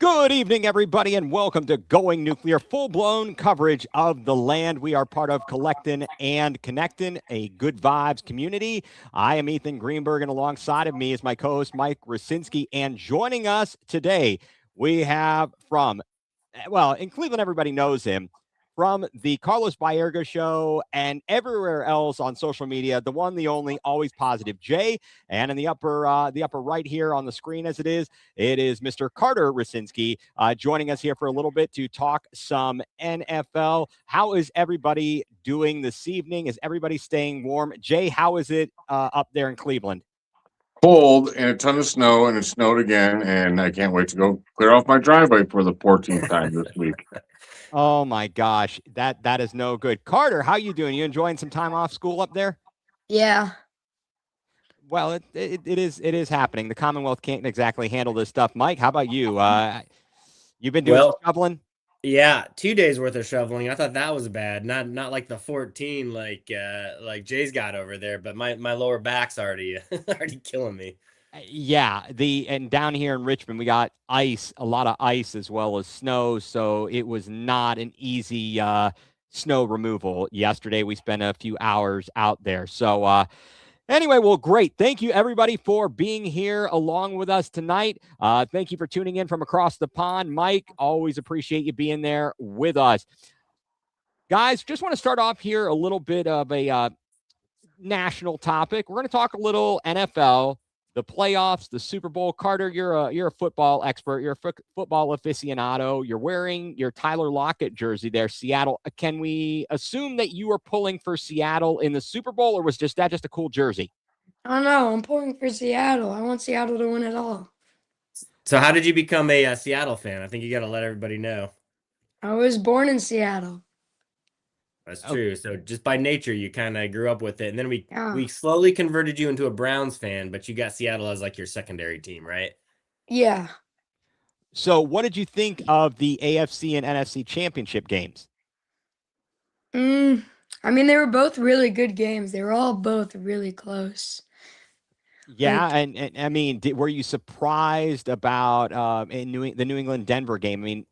Good evening, everybody, and welcome to Going nuCLEar, full-blown coverage of the land. We are part of Collectin' and Connectin', a good vibes community. I am Ethan Greenberg, and alongside of me is my co-host, Mike Rasinski. And joining us today, we have in Cleveland, everybody knows him, from the Carlos Baerga show and everywhere else on social media, the one, the only, always positive Jay. And in the upper right here on the screen as it is Mr. Carter Rasinski joining us here for a little bit to talk some NFL. How is everybody doing this evening? Is everybody staying warm? Jay, how is it up there in Cleveland? Cold and a ton of snow, and it snowed again, and I can't wait to go clear off my driveway for the 14th time this week. Oh my gosh, that is no good. Carter, how you doing? You enjoying some time off school up there? Yeah. Well, it is happening. The Commonwealth can't exactly handle this stuff. Mike, how about you? You've been doing some shoveling? Yeah, 2 days worth of shoveling. I thought that was bad. Not like the 14 like Jay's got over there, but my lower back's already killing me. Yeah, and down here in Richmond, we got ice, a lot of ice as well as snow, so it was not an easy snow removal. Yesterday, we spent a few hours out there. So anyway, well, great. Thank you, everybody, for being here along with us tonight. Thank you for tuning in from across the pond. Mike, always appreciate you being there with us. Guys, just want to start off here a little bit of a national topic. We're going to talk a little NFL, the playoffs, the Super Bowl. Carter, you're a football expert. You're a football aficionado. You're wearing your Tyler Lockett jersey there, Seattle. Can we assume that you were pulling for Seattle in the Super Bowl, or was that just a cool jersey? I don't know. I'm pulling for Seattle. I want Seattle to win it all. So how did you become a Seattle fan? I think you got to let everybody know. I was born in Seattle. That's true. So just by nature, you kind of grew up with it. And then Yeah. we slowly converted you into a Browns fan, but you got Seattle as like your secondary team, right? Yeah. So what did you think of the AFC and NFC championship games? I mean, they were both really good games. They were all both really close. Yeah, and I mean, were you surprised about the New England Denver game? I mean,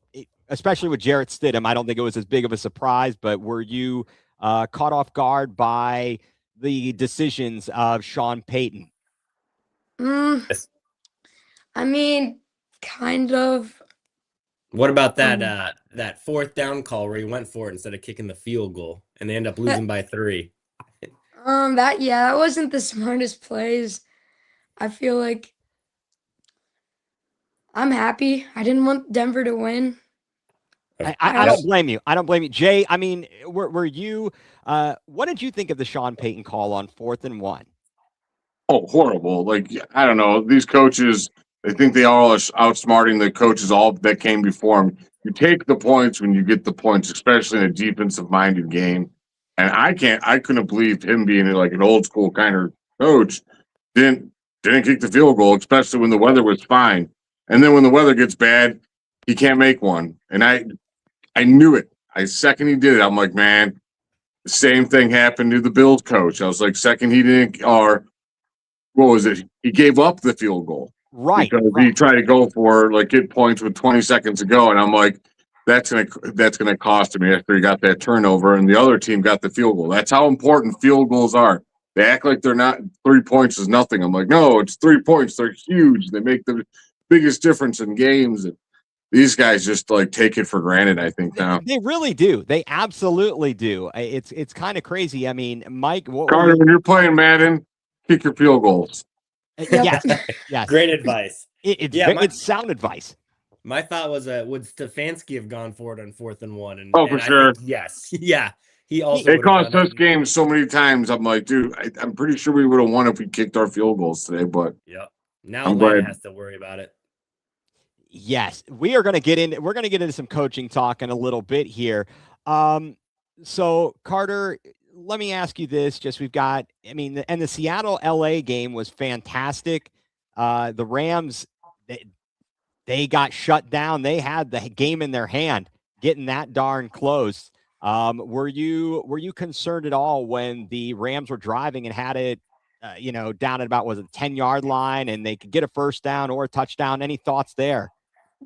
especially with Jarrett Stidham, I don't think it was as big of a surprise, but were you caught off guard by the decisions of Sean Payton? I mean, kind of. What about that fourth down call where he went for it instead of kicking the field goal and they end up losing by 3? That wasn't the smartest plays. I feel like I'm happy. I didn't want Denver to win. I don't blame you. I don't blame you. Jay, I mean, were you what did you think of the Sean Payton call on 4th and 1? Oh, horrible. Like, I don't know. These coaches, they think they all are outsmarting the coaches all that came before them. You take the points when you get the points, especially in a defensive-minded game. And I couldn't believe him being like an old school kind of coach. Didn't kick the field goal, especially when the weather was fine. And then when the weather gets bad, he can't make one. And I knew it. Second he did it, I'm like, man, the same thing happened to the Bills coach. I was like, second he didn't, or what was it? He gave up the field goal. Right. Because he tried to go for get points with 20 seconds to go. And I'm like, that's gonna cost him after he got that turnover and the other team got the field goal. That's how important field goals are. They act like they're not 3 points is nothing. I'm like, no, it's 3 points. They're huge. They make the biggest difference in games. And these guys just take it for granted, I think now. They really do. They absolutely do. It's kind of crazy. I mean, Mike, Carter, when you're playing Madden, kick your field goals. Yes. Great advice. It's sound advice. My thought was, would Stefanski have gone for it on 4th and 1? For sure. Yes. Yeah. He also. They cost us games so many times. I'm like, dude, I'm pretty sure we would have won if we kicked our field goals today. But now Atlanta has to worry about it. Yes, we're going to get into some coaching talk in a little bit here. So Carter, let me ask you this. The Seattle LA game was fantastic. The Rams, they got shut down. They had the game in their hand, getting that darn close. Were you concerned at all when the Rams were driving and had it, down at about 10-yard line and they could get a first down or a touchdown? Any thoughts there?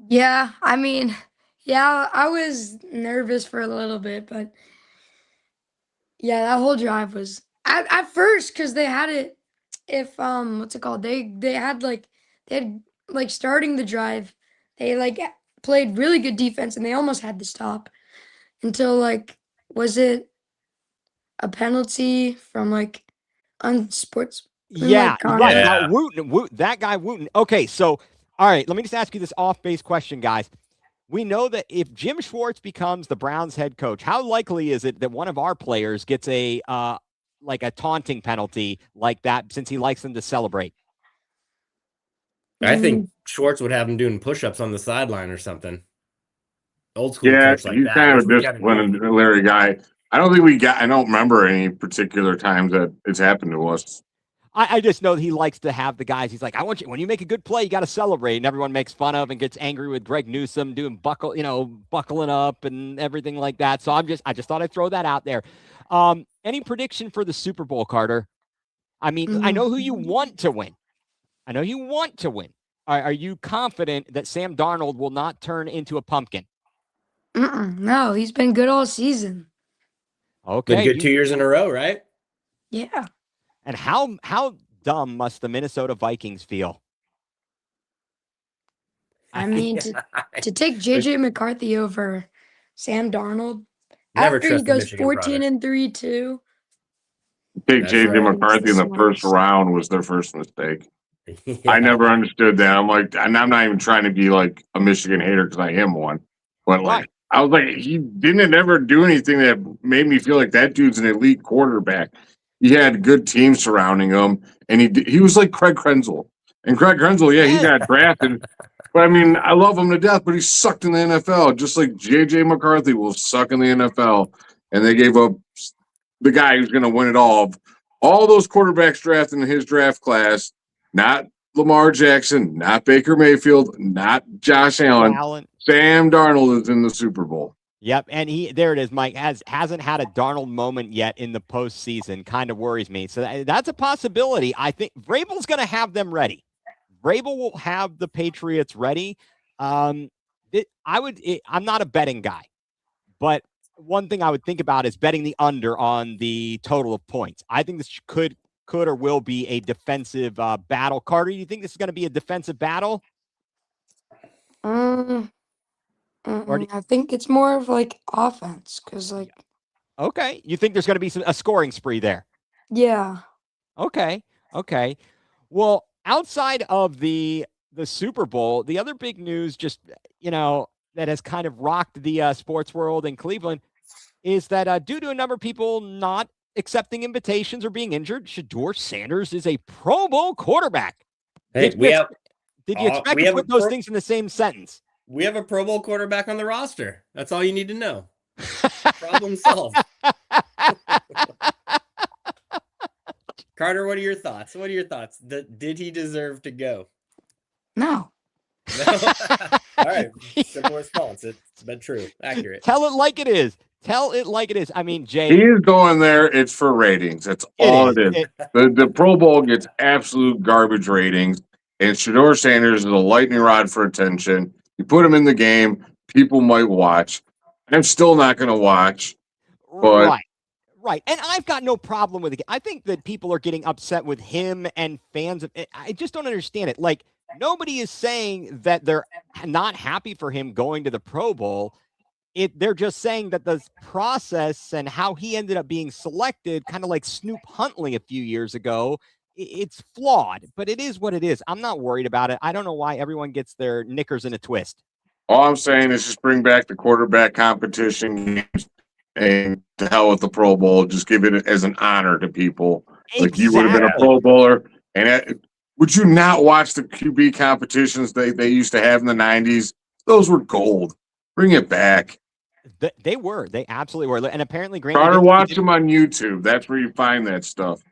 Yeah, I mean, yeah, I was nervous for a little bit, but yeah, that whole drive was at first because they had it. If what's it called? They had like starting the drive. They played really good defense and they almost had to stop until was it a penalty from Yeah, unsportsmanlike right. conduct? Yeah. That guy Wooten. Okay, so all right, let me just ask you this off-base question, guys. We know that if Jim Schwartz becomes the Browns head coach, how likely is it that one of our players gets a like a taunting penalty like that since he likes them to celebrate? I think Mm, Schwartz would have him doing push-ups on the sideline or something. Old school Yeah, coach like he's that, kind which of we a kind of need. disciplined, Larry guy. I don't remember any particular times that it's happened to us. I just know that he likes to have the guys. He's like, I want you when you make a good play, you got to celebrate, and everyone makes fun of and gets angry with Greg Newsome doing buckling up and everything like that. So I just thought I'd throw that out there. Any prediction for the Super Bowl, Carter? I mean, I mm, know who you want to win. I know you want to win. Are you confident that Sam Darnold will not turn into a pumpkin? no, he's been good all season. Been Okay, good 2 years in a row, right? Yeah. and how dumb must the Minnesota Vikings feel? I mean, to take JJ McCarthy over Sam Darnold Never after he trust the goes Michigan 14 product. and 3 too. Take That's JJ right. It's the McCarthy in the first smartest. round was their first mistake. I never Yeah. understood that. I'm like, and I'm not even trying to be like a Michigan hater because I am one, but Right. like, I was like, he didn't ever do anything that made me feel like that dude's an elite quarterback. He had good teams surrounding him, and he was like Craig Krenzel. And Craig Krenzel, yeah, he Yeah. got drafted. But I mean, I love him to death, but he sucked in the NFL, just like JJ McCarthy will suck in the NFL. And they gave up the guy who's going to win it all. All those quarterbacks drafted in his draft class, not Lamar Jackson, not Baker Mayfield, not Josh Allen. Allen. Sam Darnold is in the Super Bowl. Yep, and there it is. Mike hasn't had a Darnold moment yet in the postseason. Kind of worries me. So that's a possibility. I think Vrabel's going to have them ready. Vrabel will have the Patriots ready. I'm not a betting guy, but one thing I would think about is betting the under on the total of points. I think this could or will be a defensive battle. Carter, do you think this is going to be a defensive battle? Mm, Or do, I think it's more of offense because okay, you think there's going to be a scoring spree there? yeah. Okay. Okay. Well, outside of the Super Bowl, the other big news just, that has kind of rocked the sports world in Cleveland is that due to a number of people not accepting invitations or being injured, Shedeur Sanders is a Pro Bowl quarterback. Hey, Did you expect we to have a put those things in the same sentence? we have a Pro Bowl quarterback on the roster. That's all you need to know. Problem solved. Carter, what are your thoughts? Did he deserve to go? No. No? All right. Simple response. It's been true. Accurate. Tell it like it is. Tell it like it is. I mean, Jay. He is going there. It's for ratings. That's all it is. The Pro Bowl gets absolute garbage ratings, and Shedeur Sanders is a lightning rod for attention. You put him in the game, people might watch. I'm still not going to watch. But Right. And I've got no problem with it. I think that people are getting upset with him and fans of it. I just don't understand it. Like, nobody is saying that they're not happy for him going to the Pro Bowl. They're just saying that the process and how he ended up being selected, kind of like Snoop Huntley a few years ago, it's flawed, but it is what it is. I'm not worried about it. I don't know why everyone gets their knickers in a twist. all I'm saying is just bring back the quarterback competition games and to hell with the Pro Bowl. Just give it as an honor to people. Like you would have been a Pro Bowler. And would you not watch the QB competitions they used to have in the 90s? Those were gold. Bring it back. They were. They absolutely were. And apparently, Carter, watch them on YouTube. That's where you find that stuff.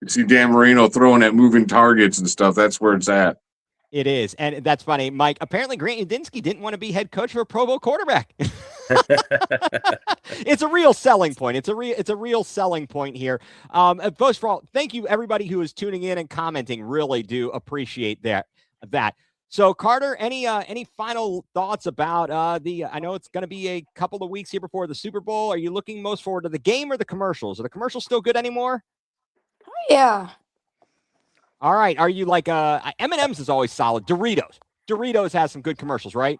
You see Dan Marino throwing at moving targets and stuff. That's where it's at. It is. And that's funny. Mike, apparently Grant Udinski didn't want to be head coach for a Pro Bowl quarterback. It's a real selling point. It's a real selling point here. First of all, thank you everybody who is tuning in and commenting. Really do appreciate that. So Carter, any final thoughts about I know it's going to be a couple of weeks here before the Super Bowl. Are you looking most forward to the game or the commercials? Are the commercials still good anymore? Yeah. All right. Are you like M&M's is always solid. Doritos has some good commercials, right?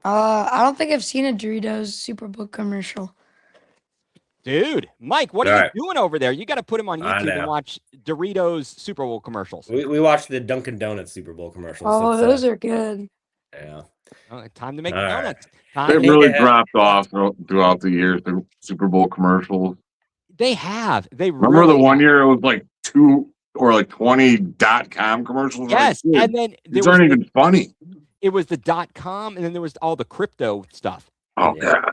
I don't think I've seen a Doritos Super Bowl commercial. Dude, Mike, what All are you right. doing over there? You got to put him on I YouTube and know. watch Doritos Super Bowl commercials. We watched the Dunkin' Donuts Super Bowl commercials. Oh, It's, those are good. yeah. Time to make All the right. donuts. They've think really I have- dropped off throughout the years. The Super Bowl commercials. They have. They Remember really the one have. year it was like 2 or like 20.com commercials? Yes, Like, and then these aren't even funny. it was the .com, and then there was all the crypto stuff. Oh Yeah. god.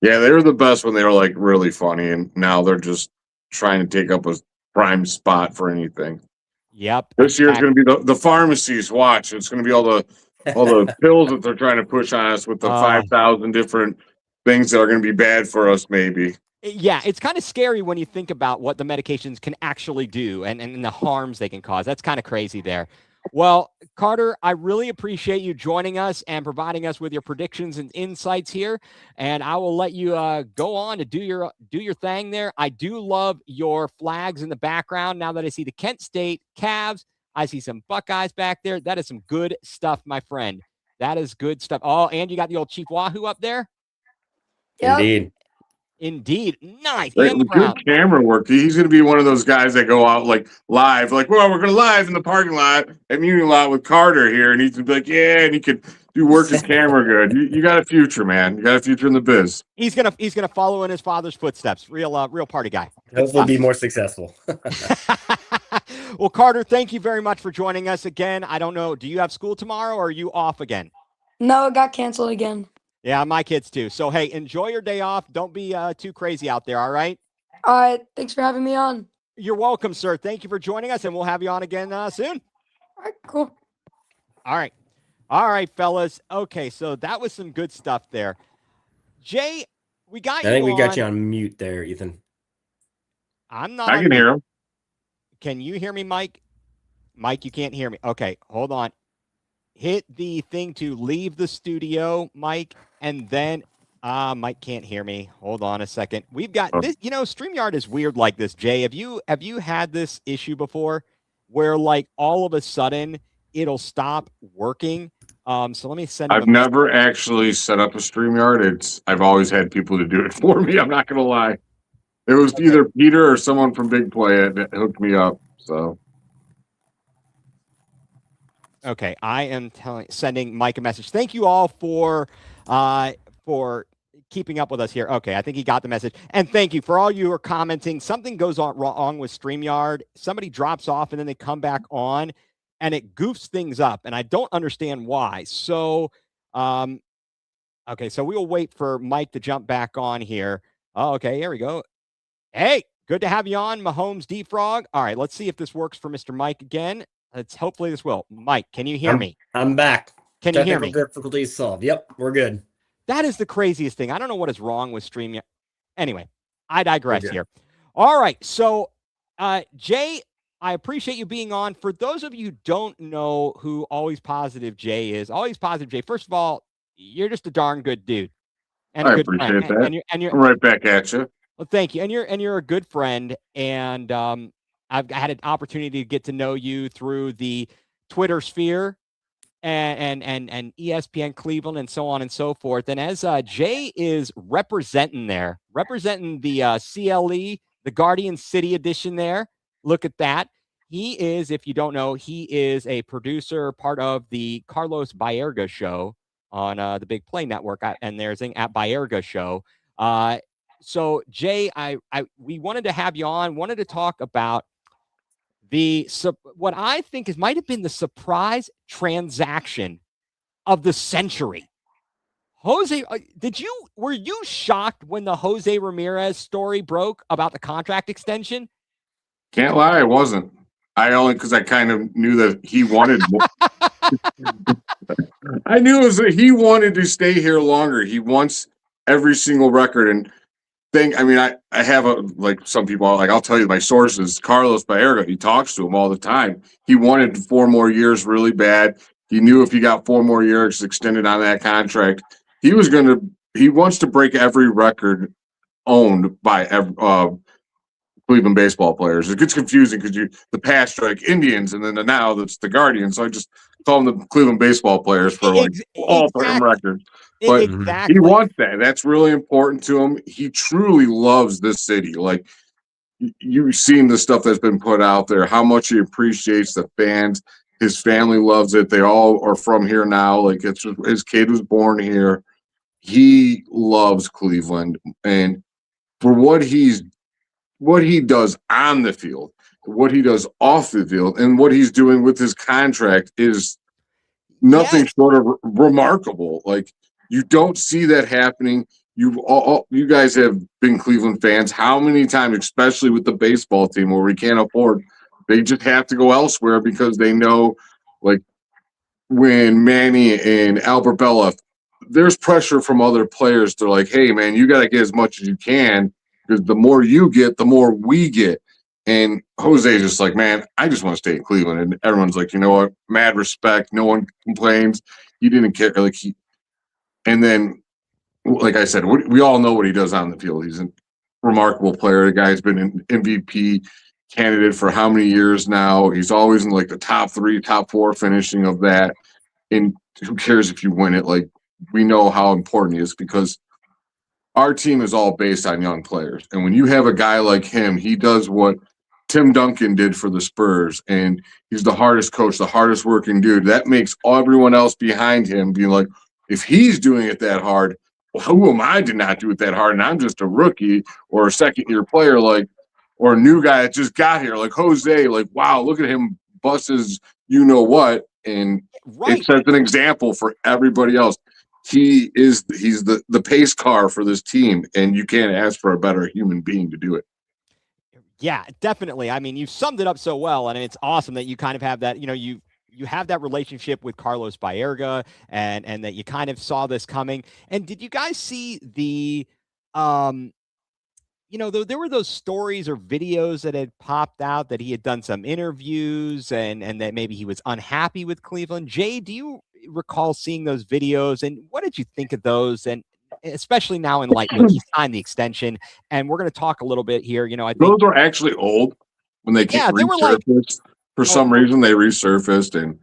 Yeah, they were the best when they were like really funny, and now they're just trying to take up a prime spot for anything. Yep. This year's going to be the pharmacies. Watch, it's going to be all the pills that they're trying to push on us with the 5,000 different things that are going to be bad for us. Maybe. Yeah, it's kind of scary when you think about what the medications can actually do and the harms they can cause. That's kind of crazy there. Well, Carter, I really appreciate you joining us and providing us with your predictions and insights here. And I will let you go on to do your thing there. I do love your flags in the background. Now that I see the Kent State Cavs, I see some Buckeyes back there. That is some good stuff, my friend. That is good stuff. Oh, and you got the old Chief Wahoo up there? Yep. Indeed. Nice. Like, And the good Brown. camera work. He's going to be one of those guys that go out like live, like, well, we're going to live in the parking lot at Muni Lot with Carter here. And he's going to be like, yeah, and he could work his camera good. You got a future, man. You got a future in the biz. He's gonna follow in his father's footsteps. Real party guy. Hopefully be more successful. Well, Carter, thank you very much for joining us again. I don't know, do you have school tomorrow or are you off again? No, it got canceled again. Yeah, my kids too. So, hey, enjoy your day off. Don't be too crazy out there, all right? All right. Thanks for having me on. You're welcome, sir. Thank you for joining us, and we'll have you on again soon. All right, cool. All right. All right, fellas. Okay, so that was some good stuff there. Jay, we got you I think we got on. you on mute there, Ethan. I'm not. I can hear him. Can you hear me, Mike? Mike, you can't hear me. Okay, hold on. Hit the thing to leave the studio, Mike, and then Mike can't hear me. Hold on a second. We've got this, StreamYard is weird like this, Jay. Have you had this issue before where like all of a sudden it'll stop working? So let me send I've never actually set up a StreamYard. I've always had people to do it for me. I'm not gonna lie. It was either Peter or someone from Big Play that hooked me up. So okay, I am sending Mike a message. Thank you all for keeping up with us here. Okay, I think he got the message. And thank you for all you who are commenting. Something goes on wrong with StreamYard. Somebody drops off and then they come back on and it goofs things up. And I don't understand why. So, okay, so we will wait for Mike to jump back on here. Oh, okay, here we go. Hey, good to have you on, Mahomes D-Frog. All right, let's see if this works for Mr. Mike again. Hopefully this will. Mike, can you hear me? I'm back. Can you hear me? Difficulties solved. Yep, we're good. That is the craziest thing. I don't know what is wrong with StreamYard. Anyway, I digress here. All right. So, Jay, I appreciate you being on. For those of you who don't know who Always Positive Jay is, Always Positive Jay, first of all, you're just a darn good dude. And I a good appreciate friend. that. And you're I'm right back at you. Well, thank you. And you're a good friend. And I've had an opportunity to get to know you through the Twitter sphere and ESPN Cleveland and so on and so forth. And as Jay is representing the CLE, the Guardian City edition there, look at that. He is, if you don't know, he is a producer, part of the Carlos Baerga show on the Big Play Network and there's at Baerga show. So Jay, we wanted to have you on, wanted to talk about what I think might have been the surprise transaction of the century. Jose, were you shocked when the Jose Ramirez story broke about the contract extension? Can't lie, I wasn't. Because I kind of knew that he wanted more. I knew it was that he wanted to stay here longer. He wants every single record. And think, I mean, I have some people, like, I'll tell you my sources, Carlos Baerga, he talks to him all the time. He wanted 4 more years really bad. He knew if he got 4 more years extended on that contract, he wants to break every record owned by Cleveland baseball players. It gets confusing because the past strike Indians, and then now that's the Guardians. So I just call them the Cleveland baseball players for all-time records. But exactly. he wants that. That's really important to him. He truly loves this city. Like, you've seen the stuff that's been put out there, how much he appreciates the fans. His family loves it. They all are from here now. Like, his kid was born here. He loves Cleveland. And for what he does on the field, what he does off the field, and what he's doing with his contract is nothing short of remarkable. Like, you don't see that happening. You guys have been Cleveland fans. How many times, especially with the baseball team where we can't afford, they just have to go elsewhere because they know, like, when Manny and Albert Bella, there's pressure from other players. They're like, hey, man, you got to get as much as you can because the more you get, the more we get. And Jose's just like, man, I just want to stay in Cleveland. And everyone's like, you know what? Mad respect. No one complains. He didn't care. And then, like I said, we all know what he does on the field. He's a remarkable player. The guy's been an MVP candidate for how many years now? He's always in like the top 3, top 4 finishing of that. And who cares if you win it? Like, we know how important he is because our team is all based on young players. And when you have a guy like him, he does what Tim Duncan did for the Spurs, and he's the hardest coach, the hardest working dude. That makes everyone else behind him be like, if he's doing it that hard, well, who am I to not do it that hard? And I'm just a rookie or a second-year player, or a new guy that just got here, like Jose. Like, wow, look at him busts you know what, and it sets an example for everybody else. He's the pace car for this team, and you can't ask for a better human being to do it. Yeah, definitely. I mean, you summed it up so well, and it's awesome that you kind of have that, you have that relationship with Carlos Baerga and that you kind of saw this coming. And did you guys see the, there were those stories or videos that had popped out that he had done some interviews and that maybe he was unhappy with Cleveland. Jay, do you recall seeing those videos, and what did you think of those? And especially now in light, he signed the extension, and we're going to talk a little bit here. I think those were actually old when they came. They were like, for some reason they resurfaced, and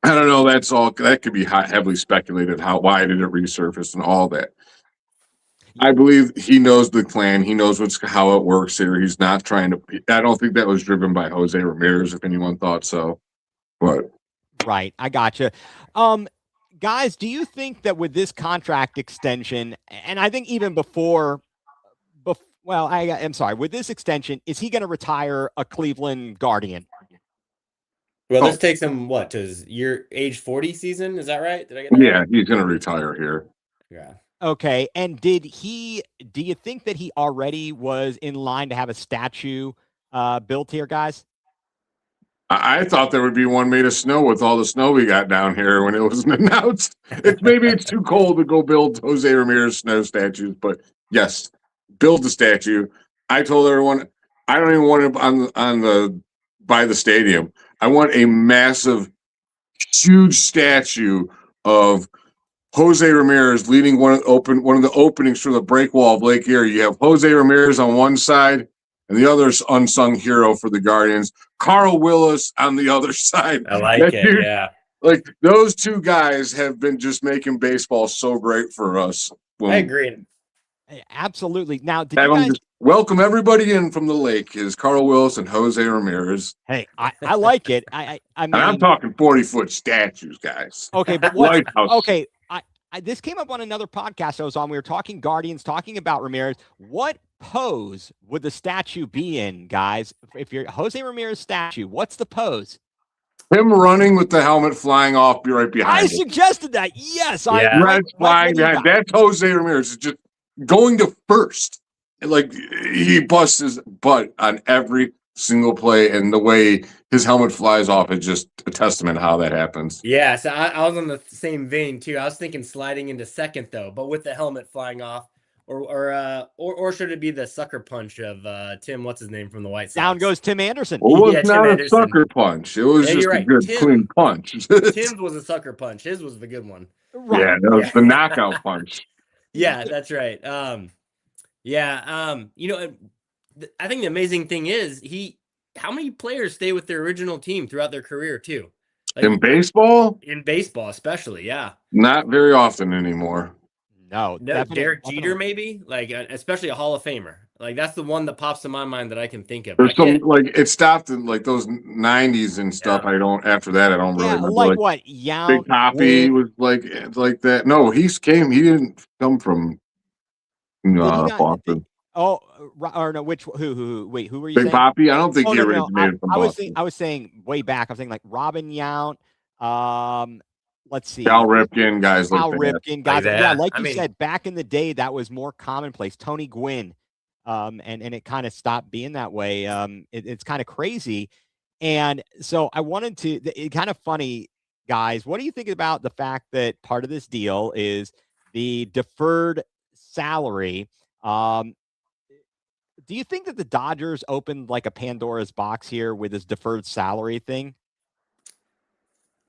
I don't know. That's all. That could be heavily speculated. Why did it resurface and all that? I believe he knows the plan. He knows how it works here. He's not trying to. I don't think that was driven by Jose Ramirez, if anyone thought so. But right, I gotcha. Guys, do you think that with this contract extension, and I think even I'm sorry, with this extension, is he going to retire a Cleveland Guardian? Well, this takes him to his age 40 season. Is that right? Did I get that? Yeah, he's going to retire here. Yeah. Okay. And do you think that he already was in line to have a statue built here, guys? I thought there would be one made of snow with all the snow we got down here when it was announced. Maybe it's too cold to go build Jose Ramirez snow statues, but yes, build the statue. I told everyone I don't even want it by the stadium. I want a massive, huge statue of Jose Ramirez leading one of the openings for the break wall of Lake Erie. You have Jose Ramirez on one side, and the other's unsung hero for the Guardians, Carl Willis on the other side. I like it, dude, yeah. Like, those two guys have been just making baseball so great for us. I agree. Absolutely. Now, did you guys welcome everybody in from the lake is Carl Willis and Jose Ramirez. Hey, I like it. I mean, I'm talking 40-foot statues, guys. Okay, but okay. This came up on another podcast I was on. We were talking Guardians, talking about Ramirez. What pose would the statue be in, guys? If you're Jose Ramirez statue, what's the pose? Him running with the helmet flying off, be right behind him. I suggested that. Yes. Flying behind. That's Jose Ramirez. It's just going to first. Like, he busts his butt on every single play, and the way his helmet flies off is just a testament to how that happens. Yeah, so I was on the same vein too. I was thinking sliding into second though, but with the helmet flying off, Or should it be the sucker punch of Tim? What's his name from the White Sox? Down goes Tim Anderson. Well, it was Yeah, Tim not a Anderson. sucker punch. It was Yeah, just you're a right. good, clean punch. Tim's was a sucker punch. His was the good one. Right. Yeah, that was the knockout punch. Yeah, that's right. I think the amazing thing is how many players stay with their original team throughout their career too? Like, In baseball, especially, yeah. not very often anymore. No, Derek Jeter, maybe, like especially a Hall of Famer. Like that's the one that pops to my mind that I can think of. There's some like it stopped in like those 90s and stuff. Yeah. After that I don't really remember. Like what? Yount, Big Poppy was like that. No, he didn't come from Boston. Or no, who? Wait, who were you Big saying? Poppy? I don't think he No. originated from Boston. I was saying way back. I was saying like Robin Yount. Let's see. Cal Ripken, guys like Cal that. Ripken, guys. Like Yeah, that. like you said, back in the day, that was more commonplace. Tony Gwynn. And it kind of stopped being that way. It's kind of crazy. And so I wanted to, it's kind of funny, guys. What do you think about the fact that part of this deal is the deferred salary? Do you think that the Dodgers opened like a Pandora's box here with this deferred salary thing?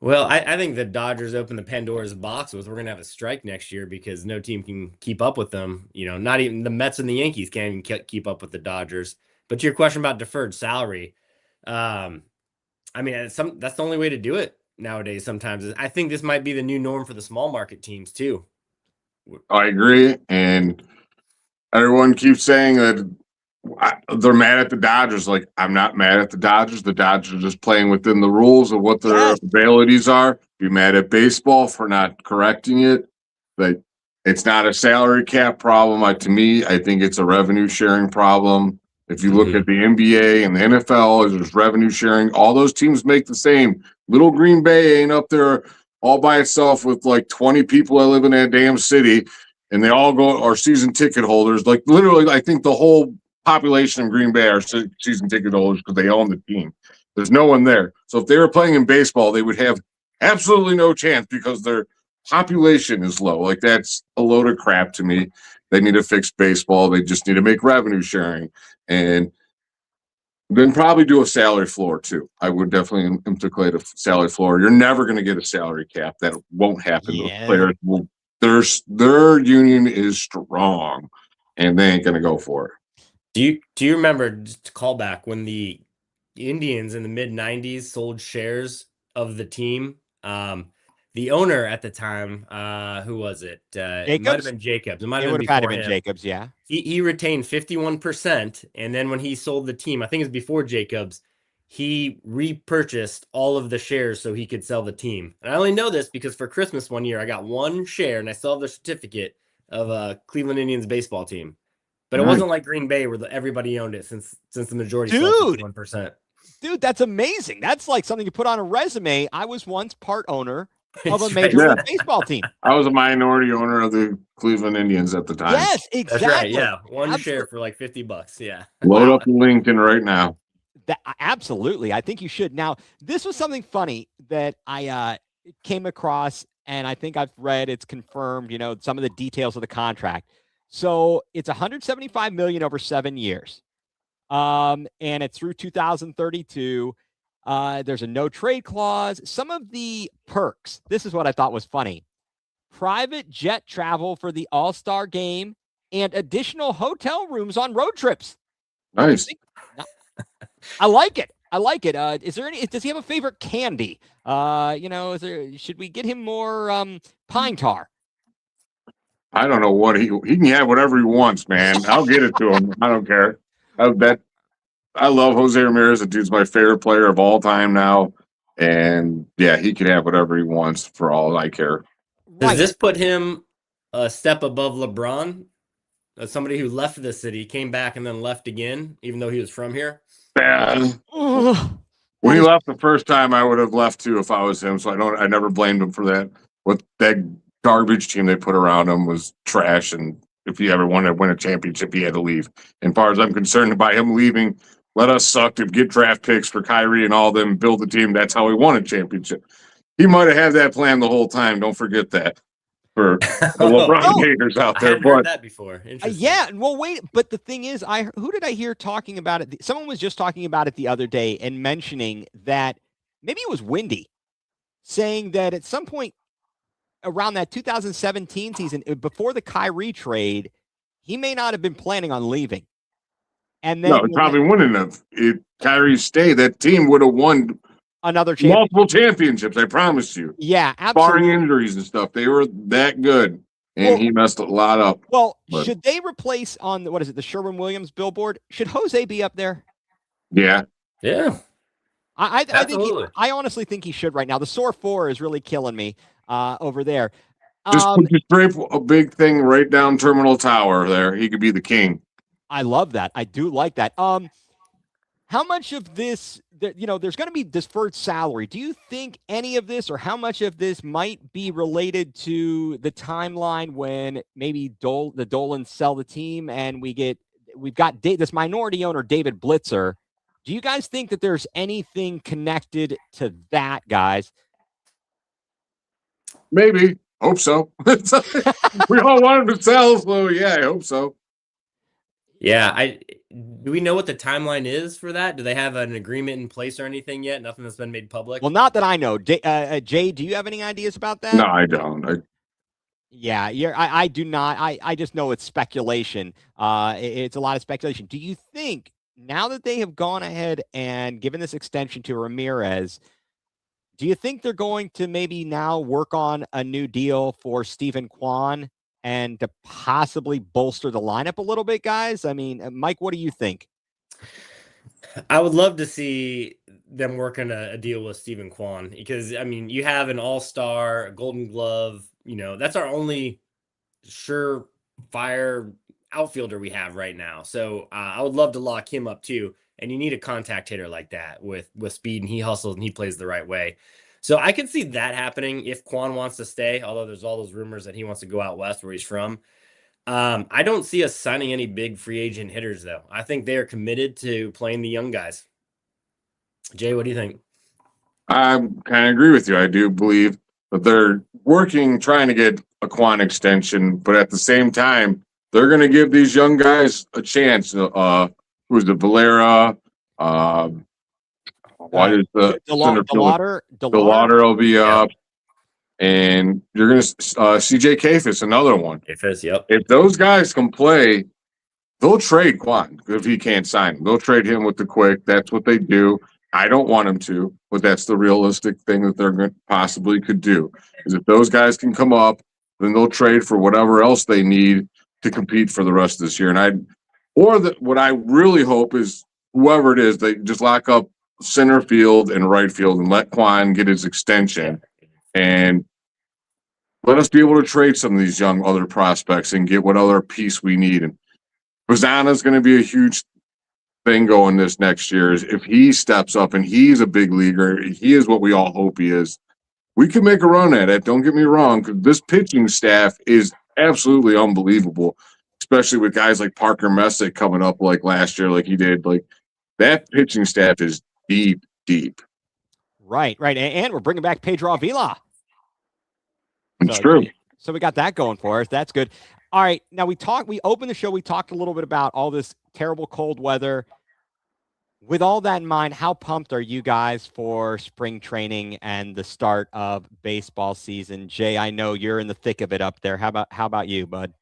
Well, I think the Dodgers opened the Pandora's box with we're going to have a strike next year because no team can keep up with them. You know, not even the Mets and the Yankees can't even keep up with the Dodgers. But to your question about deferred salary, I mean, that's the only way to do it nowadays. Sometimes I think this might be the new norm for the small market teams too. I agree, and everyone keeps saying that they're mad at the Dodgers. Like, I'm not mad at the Dodgers. The Dodgers are just playing within the rules of what their abilities are. Be mad at baseball for not correcting it. But it's not a salary cap problem. To me, I think it's a revenue sharing problem. If you look at the NBA and the NFL, there's revenue sharing. All those teams make the same. Little Green Bay ain't up there all by itself with like 20 people that live in that damn city, and they all are season ticket holders. Like literally, I think the whole population of Green Bay are season ticket holders because they own the team. There's no one there. So if they were playing in baseball, they would have absolutely no chance because their population is low. Like, that's a load of crap to me. They need to fix baseball. They just need to make revenue sharing and then probably do a salary floor too. I would definitely implicate a salary floor. You're never going to get a salary cap. That won't happen. Yeah. Those players their union is strong and they ain't going to go for it. Do you remember, just to call back, when the Indians in the mid 90s sold shares of the team? The owner at the time, who was it? It might have been Jacobs. It might have been Jacobs, yeah. He retained 51%, and then when he sold the team, I think it was before Jacobs, he repurchased all of the shares so he could sell the team. And I only know this because for Christmas one year, I got one share, and I still have the certificate of a Cleveland Indians baseball team. But it wasn't like Green Bay where everybody owned it since the majority sold 51%. Dude, that's amazing. That's like something you put on a resume. I was once part owner of a major league baseball team. I was a minority owner of the Cleveland Indians at the time. Yes, exactly. That's right. Yeah, one share for like $50. Yeah. Load up LinkedIn right now. Absolutely. I think you should. Now, this was something funny that I came across, and I think I've read, it's confirmed, some of the details of the contract. So it's $175 million over 7 years. And it's through 2032. There's a no trade clause. Some of the perks, this is what I thought was funny. Private jet travel for the All-Star game and additional hotel rooms on road trips. Nice. I like it. Does he have a favorite candy? Should we get him more pine tar? I don't know what he can have whatever he wants, man. I'll get it to him. I don't care. I love Jose Ramirez. The dude's my favorite player of all time now. And yeah, he can have whatever he wants for all I care. Does this put him a step above LeBron? As somebody who left the city, came back and then left again, even though he was from here? Man. When he left the first time, I would have left too if I was him. So I never blamed him for that. What that garbage team they put around him was trash. And if he ever wanted to win a championship, he had to leave. And as far as I'm concerned, by him leaving, let us suck to get draft picks for Kyrie and all them, build the team. That's how he won a championship. He might have had that plan the whole time. Don't forget that. for the LeBron haters out I there. hadn't heard But that before. Interesting. Yeah, well, wait, but the thing is, who did I hear talking about it? Someone was just talking about it the other day and mentioning that maybe it was Windy, saying that at some point around that 2017 season, before the Kyrie trade, he may not have been planning on leaving. And then no, it probably wouldn't have. If Kyrie stayed, that team would have won another championship. multiple championships. I promise you. Yeah, absolutely. Barring injuries and stuff, they were that good, and he messed a lot up. Well, should they replace on the Sherwin-Williams billboard? Should Jose be up there? Yeah. I think I honestly think he should right now. The sore 4 is really killing me over there. Just drape a big thing right down Terminal Tower there. He could be the king. I love that. I do like that. How much of this, there's going to be deferred salary. Do you think any of this or how much of this might be related to the timeline when maybe the Dolans sell the team and we've got this minority owner, David Blitzer? Do you guys think that there's anything connected to that, guys? Maybe. Hope so. We all want him to sell, so yeah, I hope so. Yeah, do we know what the timeline is for that? Do they have an agreement in place or anything yet? Nothing that's been made public? Well, not that I know. Jay, do you have any ideas about that? No, I don't. Yeah, I do not. I just know it's speculation. It's a lot of speculation. Do you think now that they have gone ahead and given this extension to Ramirez, do you think they're going to maybe now work on a new deal for Stephen Kwan and to possibly bolster the lineup a little bit, guys? I mean, Mike, what do you think? I would love to see them working a deal with Stephen Kwan because, I mean, you have an all-star, Golden Glove, that's our only surefire outfielder we have right now. So I would love to lock him up too. And you need a contact hitter like that with speed, and he hustles and he plays the right way. So I can see that happening if Kwan wants to stay, although there's all those rumors that he wants to go out west where he's from. I don't see us signing any big free agent hitters, though. I think they are committed to playing the young guys. Jay, what do you think? I kind of agree with you. I do believe that they're trying to get a Kwan extension, but at the same time, they're going to give these young guys a chance. Who's the Valera? What is the Delauder will be up, and you're going to CJ Kafis, another one. Kafis, yep. If those guys can play, they'll trade Kwan if he can't sign him. They'll trade him with the quick. That's what they do. I don't want them to, but that's the realistic thing that they're possibly could do. Is if those guys can come up, then they'll trade for whatever else they need to compete for the rest of this year. And what I really hope is whoever it is, they just lock up center field and right field and let Kwan get his extension and let us be able to trade some of these young other prospects and get what other piece we need. And Hosanna is going to be a huge thing going this next year. Is if he steps up and he's a big leaguer, he is what we all hope he is. We can make a run at it. Don't get me wrong, because this pitching staff is absolutely unbelievable, especially with guys like Parker Messick coming up like last year, like he did. Like that pitching staff is deep. Right. And we're bringing back Pedro Avila. It's true. So we got that going for us. That's good. All right. Now we opened the show. We talked a little bit about all this terrible cold weather. With all that in mind, how pumped are you guys for spring training and the start of baseball season? Jay, I know you're in the thick of it up there. How about you, bud?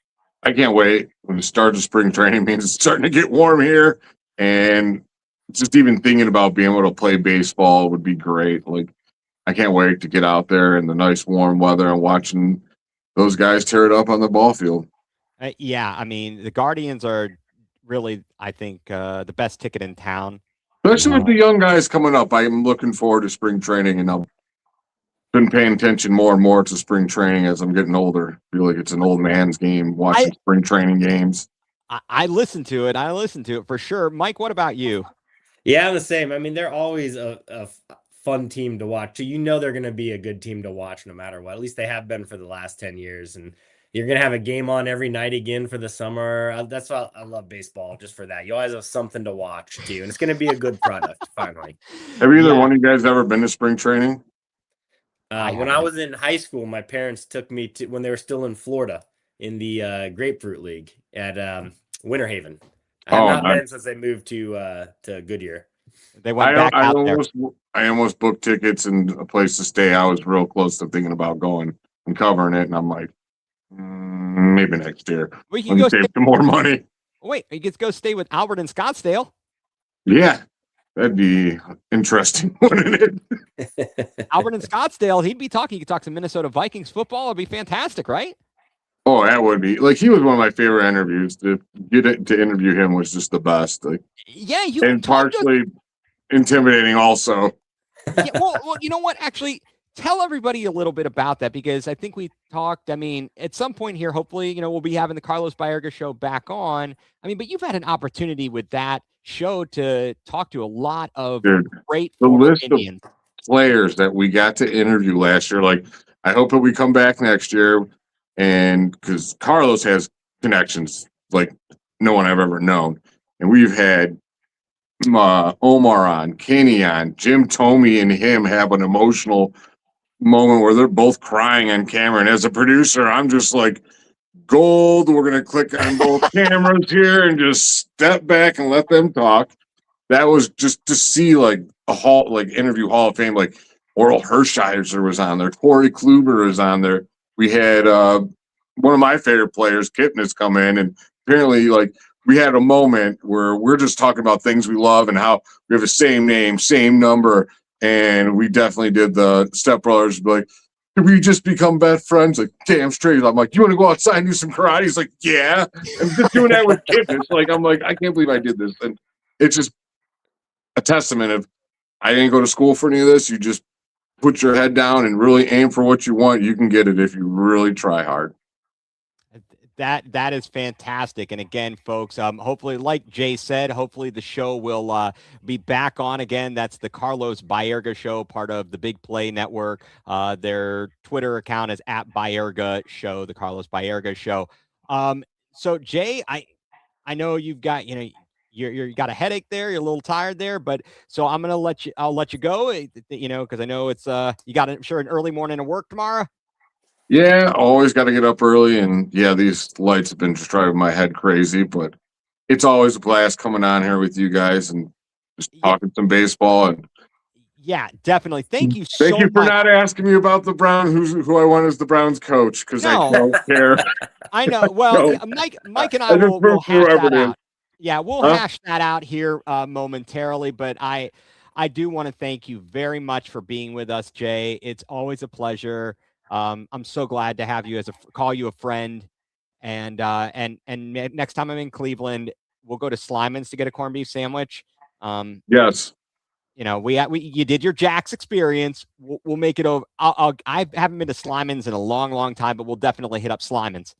I can't wait. When the start of spring training means it's starting to get warm here, and just even thinking about being able to play baseball would be great. Like, I can't wait to get out there in the nice warm weather and watching those guys tear it up on the ball field. Yeah, I mean, the Guardians are really, I think, the best ticket in town. Especially with the young guys coming up. I'm looking forward to spring training, and I've been paying attention more and more to spring training as I'm getting older. I feel like it's an old man's game watching spring training games. I listen to it. I listen to it for sure. Mike, what about you? Yeah, I'm the same. I mean, they're always a fun team to watch. So they're going to be a good team to watch no matter what. At least they have been for the last 10 years. And you're going to have a game on every night again for the summer. That's why I love baseball, just for that. You always have something to watch, too. And it's going to be a good product, finally. Have either one of you guys ever been to spring training? When I was in high school, my parents took me to when they were still in Florida in the Grapefruit League at Winter Haven. I have not been since they moved to Goodyear. They went back out there. I almost booked tickets and a place to stay. I was real close to thinking about going and covering it, and I'm like, maybe next year. We can go save some more money. Wait, you get to go stay with Albert in Scottsdale. Yeah, that'd be interesting, wouldn't it? Albert in Scottsdale, he'd be talking. You could talk some Minnesota Vikings football. It'd be fantastic, right? Oh, that would be like he was one of my favorite interviews. To interview him was just the best. Like, yeah, and partially intimidating also. Yeah, well, you know what? Actually, tell everybody a little bit about that because I think we talked. I mean, at some point here, hopefully, we'll be having the Carlos Baerga show back on. I mean, but you've had an opportunity with that show to talk to a lot of great former Indians. Of players that we got to interview last year. Like, I hope that we come back next year, and because Carlos has connections like no one I've ever known, and we've had Omar on, Kenny on, Jim Tomey and him have an emotional moment where they're both crying on camera. And as a producer, I'm just like, gold. We're going to click on both cameras here and just step back and let them talk. That was just to see like interview Hall of Fame, like Oral Hershiser was on there. Corey Kluber was on there. We had one of my favorite players, Kipnis, come in, and apparently like we had a moment where we're just talking about things we love and how we have the same name, same number. And we definitely did the Step Brothers. Be like, did we just become best friends? Like, damn straight. I'm like, you want to go outside and do some karate? He's like, yeah. I'm just doing that with Kipnis. Like, I'm like, I can't believe I did this. And it's just a testament of I didn't go to school for any of this. You just put your head down and really aim for what you want. You can get it if you really try hard. That is fantastic. And again, folks, hopefully, like Jay said, hopefully the show will be back on again. That's the Carlos Baerga Show, part of the Big Play Network. Their Twitter account is @Baerga Show, the Carlos Baerga Show. So Jay, I know you've got, you got a headache there. You're a little tired there, but so I'll let you go, because I know it's, you got, I'm sure, an early morning to work tomorrow. Yeah, always got to get up early, and yeah, these lights have been just driving my head crazy, but it's always a blast coming on here with you guys and just talking some baseball. And yeah, definitely. Thank you so much. Thank you for not asking me about the Browns, who I want as the Browns coach, because I don't care. I know. Well, Mike and I will hash that out. Yeah, we'll hash that out here momentarily, but I do want to thank you very much for being with us, Jay. It's always a pleasure. I'm so glad to have you call you a friend, and next time I'm in Cleveland, we'll go to Slyman's to get a corned beef sandwich. Yes, you did your Jack's experience. We'll make it over. I haven't been to Slyman's in a long, long time, but we'll definitely hit up Slyman's.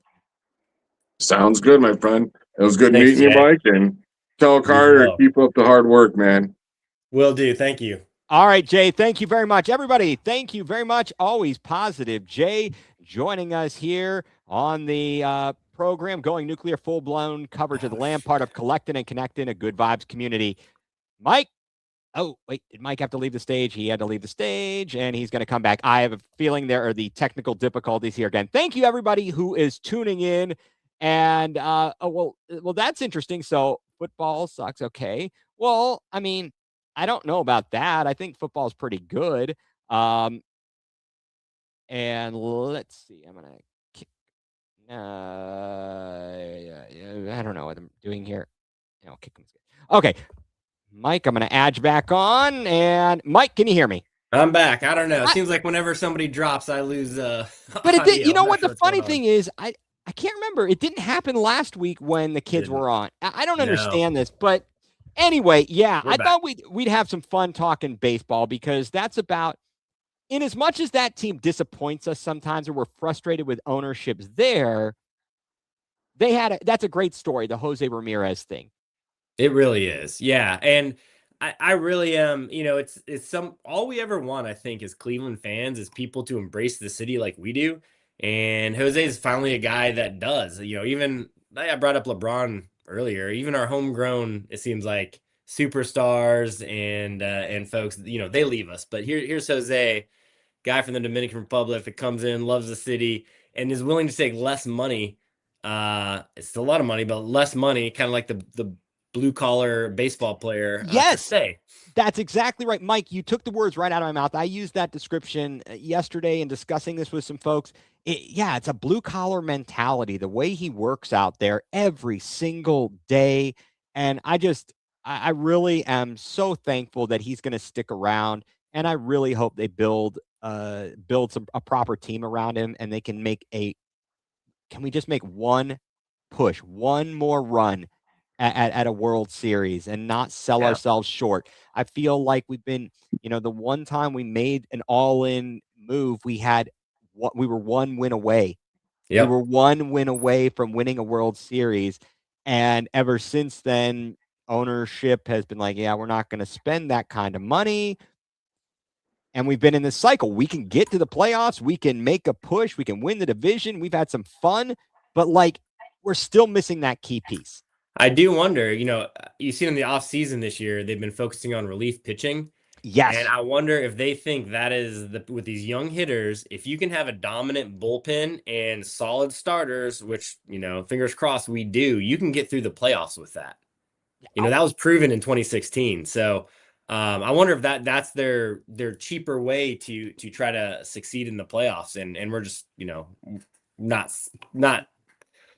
Sounds good, my friend. It was good meeting you, Mike, and tell Carter to keep up the hard work, man. Will do. Thank you. All right, Jay, thank you very much. Everybody, thank you very much. Always positive. Jay joining us here on the program, Going nuCLEar, full-blown coverage of the Lamb, part of Collecting and Connecting, a Good Vibes community. Mike, oh, wait, did Mike have to leave the stage? He had to leave the stage, and he's going to come back. I have a feeling there are the technical difficulties here again. Thank you, everybody who is tuning in. And, well, that's interesting. So football sucks. Okay. Well, I mean, I don't know about that. I think football is pretty good. And let's see. I'm going to kick. I don't know what I'm doing here. Kick him. Okay. Mike, I'm going to add you back on. And Mike, can you hear me? I'm back. I don't know. It seems like whenever somebody drops, I lose. But it did, you know what? The funny thing is, I can't remember. It didn't happen last week when the kids were on. I don't understand this, but anyway, yeah, I thought we'd have some fun talking baseball because that's about, in as much as that team disappoints us sometimes or we're frustrated with ownerships there, that's a great story, the Jose Ramirez thing. It really is. Yeah. And I really am, it's all we ever want, I think, as Cleveland fans is people to embrace the city like we do. And Jose is finally a guy that does, even I brought up LeBron earlier, even our homegrown, it seems like superstars and folks, they leave us. But here's Jose, guy from the Dominican Republic that comes in, loves the city, and is willing to take less money. It's still a lot of money, but less money, kind of like the blue collar baseball player to Yes, stay. that's exactly right. Mike, you took the words right out of my mouth. I used that description yesterday in discussing this with some folks. It's a blue collar mentality, the way he works out there every single day. And I really am so thankful that he's going to stick around. And I really hope they build a proper team around him, and they can can we just make one push, one more run at a World Series and not sell ourselves short. I feel like we've been, the one time we made an all-in move, we were one win away. Yep. We were one win away from winning a World Series. And ever since then, ownership has been like, yeah, we're not going to spend that kind of money. And we've been in this cycle. We can get to the playoffs. We can make a push. We can win the division. We've had some fun, but we're still missing that key piece. I do wonder, you see in the offseason this year, they've been focusing on relief pitching. Yes. And I wonder if they think that is with these young hitters, if you can have a dominant bullpen and solid starters, which, fingers crossed we do, you can get through the playoffs with that. That was proven in 2016. So I wonder if that's their cheaper way to try to succeed in the playoffs. And we're just, not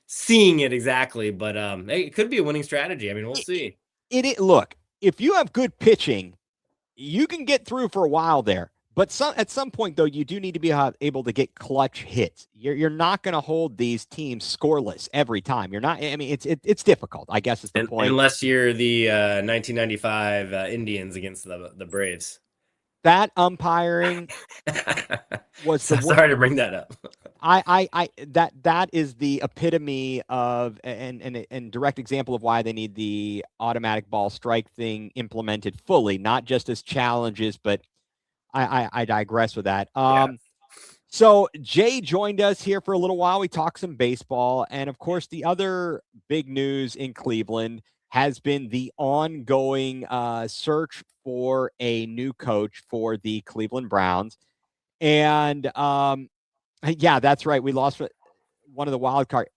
seeing it exactly, but it could be a winning strategy. I mean, we'll see. Look, if you have good pitching, you can get through for a while there. But at some point, though, you do need to be able to get clutch hits. You're not going to hold these teams scoreless every time. You're not. I mean, it's difficult, I guess is the point. Unless you're the 1995 Indians against the Braves. That umpiring was sorry to bring that up. That is the epitome of and direct example of why they need the automatic ball strike thing implemented fully, not just as challenges, but I digress with that. So Jay joined us here for a little while. We talked some baseball, and of course, the other big news in Cleveland has been the ongoing search for a new coach for the Cleveland Browns. And yeah, that's right. We lost one of the wild card,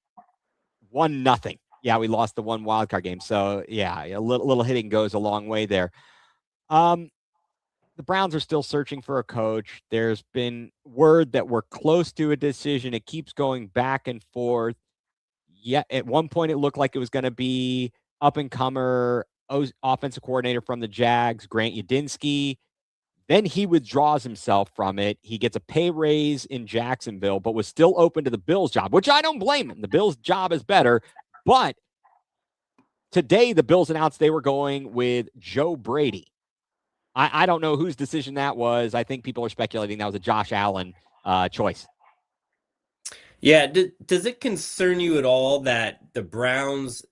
1-0. Yeah, we lost the one wild card game. So yeah, a little hitting goes a long way there. The Browns are still searching for a coach. There's been word that we're close to a decision. It keeps going back and forth. Yeah, at one point it looked like it was going to be up-and-comer offensive coordinator from the Jags, Grant Udinski. Then he withdraws himself from it. He gets a pay raise in Jacksonville, but was still open to the Bills job, which I don't blame him. The Bills job is better. But today the Bills announced they were going with Joe Brady. I don't know whose decision that was. I think people are speculating that was a Josh Allen choice. Yeah. Does it concern you at all that the Browns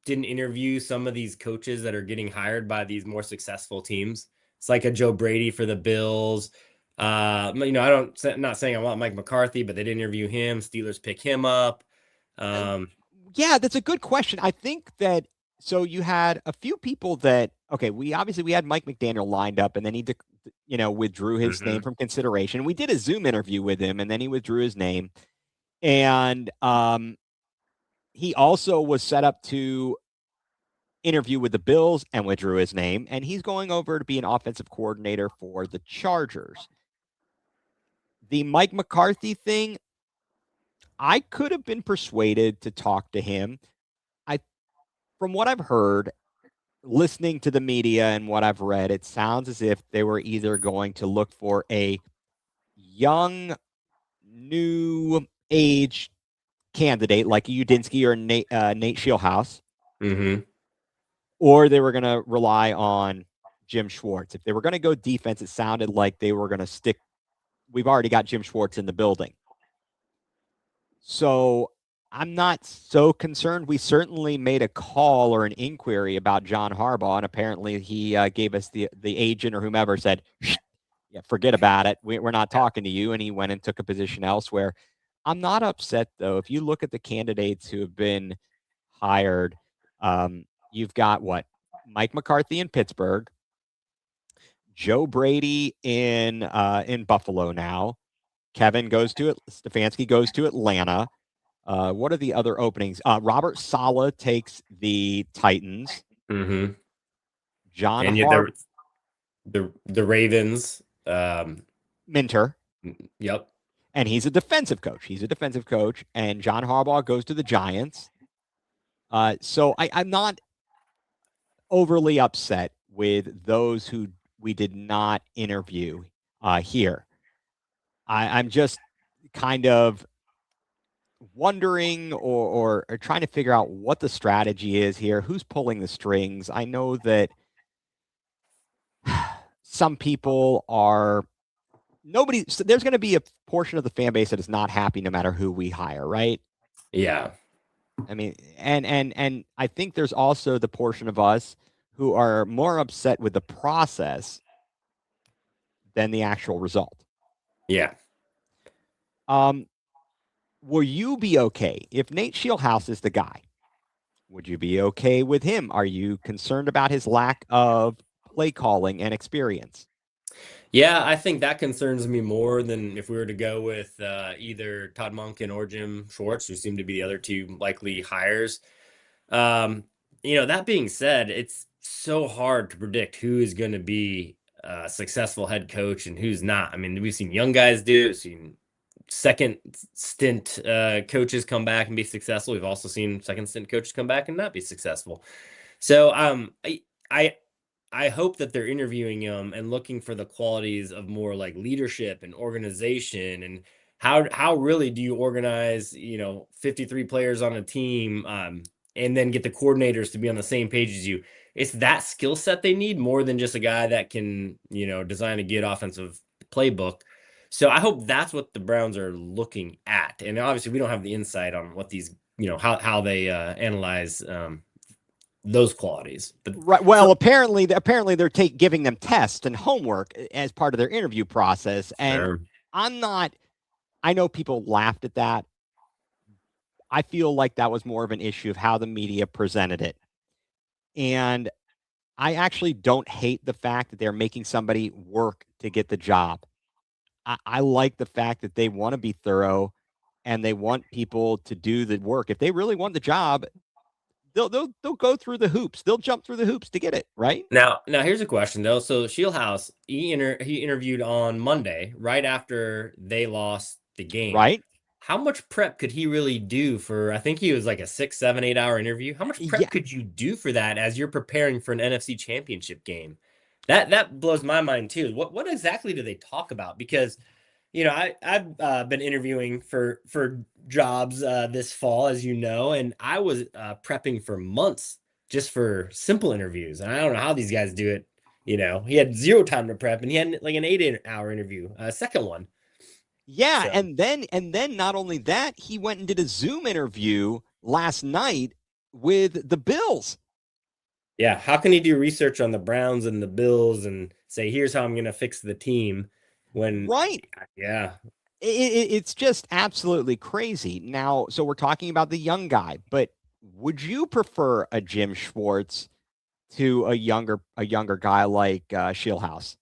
didn't interview some of these coaches that are getting hired by these more successful teams? It's like a Joe Brady for the Bills. I'm not saying I want Mike McCarthy, but they didn't interview him. Steelers pick him up. Yeah, that's a good question. I think that, so you had a few people that, okay, we had Mike McDaniel lined up, and then he, withdrew his name from consideration. We did a Zoom interview with him, and then he withdrew his name. And he also was set up to interview with the Bills and withdrew his name. And he's going over to be an offensive coordinator for the Chargers. The Mike McCarthy thing, I could have been persuaded to talk to him. From what I've heard, listening to the media and what I've read, it sounds as if they were either going to look for a young, new age candidate like Udinski or Nate Scheelhaase, or they were going to rely on Jim Schwartz. If they were going to go defense, it sounded like they were going to stick. We've already got Jim Schwartz in the building. So I'm not so concerned. We certainly made a call or an inquiry about John Harbaugh, and apparently he gave us the agent or whomever said, yeah, forget about it. We're not talking to you. And he went and took a position elsewhere. I'm not upset, though. If you look at the candidates who have been hired, you've got Mike McCarthy in Pittsburgh, Joe Brady in Buffalo now. Kevin goes to it. Stefanski goes to Atlanta. What are the other openings? Robert Saleh takes the Titans. Mm-hmm. John And yet Harbaugh. the Ravens. Minter. Yep. And he's a defensive coach. And John Harbaugh goes to the Giants. So I'm not overly upset with those who we did not interview here. I'm just kind of wondering or trying to figure out what the strategy is here, who's pulling the strings. I know that some people are there's going to be a portion of the fan base that is not happy no matter who we hire, right? Yeah. I mean, and I think there's also the portion of us who are more upset with the process than the actual result. Yeah. Will you be okay if Nate Shieldhouse is the guy? Would you be okay with him? Are you concerned about his lack of play calling and experience? Yeah, I think that concerns me more than if we were to go with either Todd Monken or Jim Schwartz, who seem to be the other two likely hires. That being said, it's so hard to predict who is going to be a successful head coach and who's not. I mean, we've seen young guys do it, we've seen second stint coaches come back and be successful. We've also seen second stint coaches come back and not be successful. So I hope that they're interviewing him and looking for the qualities of more like leadership and organization and how really do you organize 53 players on a team and then get the coordinators to be on the same page as you. It's that skill set they need more than just a guy that can design a good offensive playbook. So I hope that's what the Browns are looking at. And obviously we don't have the insight on what these how they analyze those qualities. But right. Well, apparently they're giving them tests and homework as part of their interview process. And sure. I know people laughed at that. I feel like that was more of an issue of how the media presented it. And I actually don't hate the fact that they're making somebody work to get the job. I like the fact that they want to be thorough and they want people to do the work. If they really want the job, they'll go through the hoops. They'll jump through the hoops to get it, right? Now here's a question though. So Shieldhouse, he interviewed on Monday right after they lost the game. Right. How much prep could he really do for? I think he was like a 6, 7, 8 hour interview. How much prep could you do for that as you're preparing for an NFC Championship game? That blows my mind too. What exactly do they talk about? Because I've been interviewing for jobs this fall, as you know, and I was prepping for months just for simple interviews. And I don't know how these guys do it. He had 0 time to prep, and he had like an 8-hour interview, second one. Yeah, so. and then not only that, he went and did a Zoom interview last night with the Bills. Yeah, how can he do research on the Browns and the Bills and say, here's how I'm going to fix the team when right? Yeah. It's just absolutely crazy. Now, so we're talking about the young guy, but would you prefer a Jim Schwartz to a younger guy like Shieldhouse?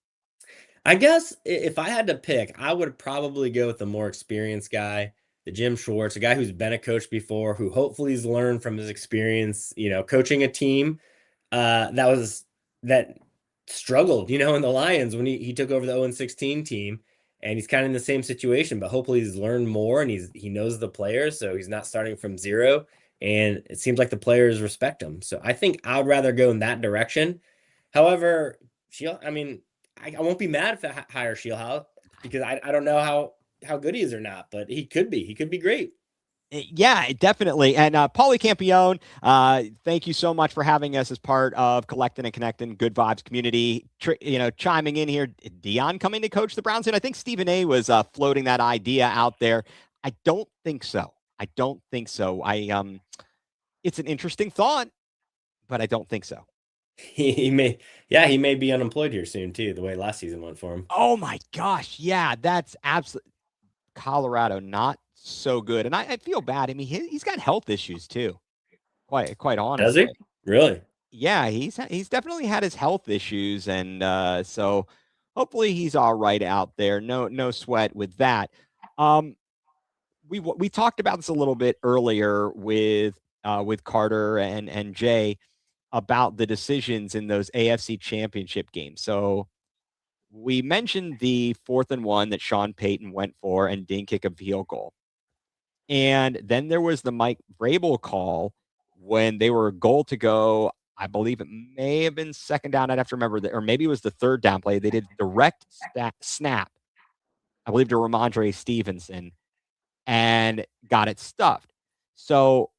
I guess if I had to pick, I would probably go with the more experienced guy, the Jim Schwartz, a guy who's been a coach before, who hopefully has learned from his experience, coaching a team that struggled, in the Lions when he took over the 0-16 team, and he's kind of in the same situation, but hopefully he's learned more and he knows the players, so he's not starting from zero, and it seems like the players respect him. So I think I'd rather go in that direction. However, I won't be mad if I hire Shieldhouse because I don't know how good he is or not, but he could be great. Yeah, definitely. And Paulie Campione, thank you so much for having us as part of Collecting and Connecting Good Vibes community. Chiming in here, Dion coming to coach the Browns, and I think Stephen A was floating that idea out there. I don't think so. It's an interesting thought, but I don't think so. He may be unemployed here soon too, the way last season went for him. Oh my gosh, yeah, that's absolutely Colorado, not so good, and I feel bad. I mean, he's got health issues too. Quite honestly. Does he? Really? Yeah, he's definitely had his health issues, and so hopefully he's all right out there. No sweat with that. We talked about this a little bit earlier with Carter and Jay about the decisions in those AFC Championship games. So we mentioned the 4th and 1 that Sean Payton went for and didn't kick a field goal. And then there was the Mike Vrabel call when they were a goal to go. I believe it may have been second down. I'd have to remember that, or maybe it was the third down play. They did direct snap, I believe, to Ramondre Stevenson and got it stuffed. So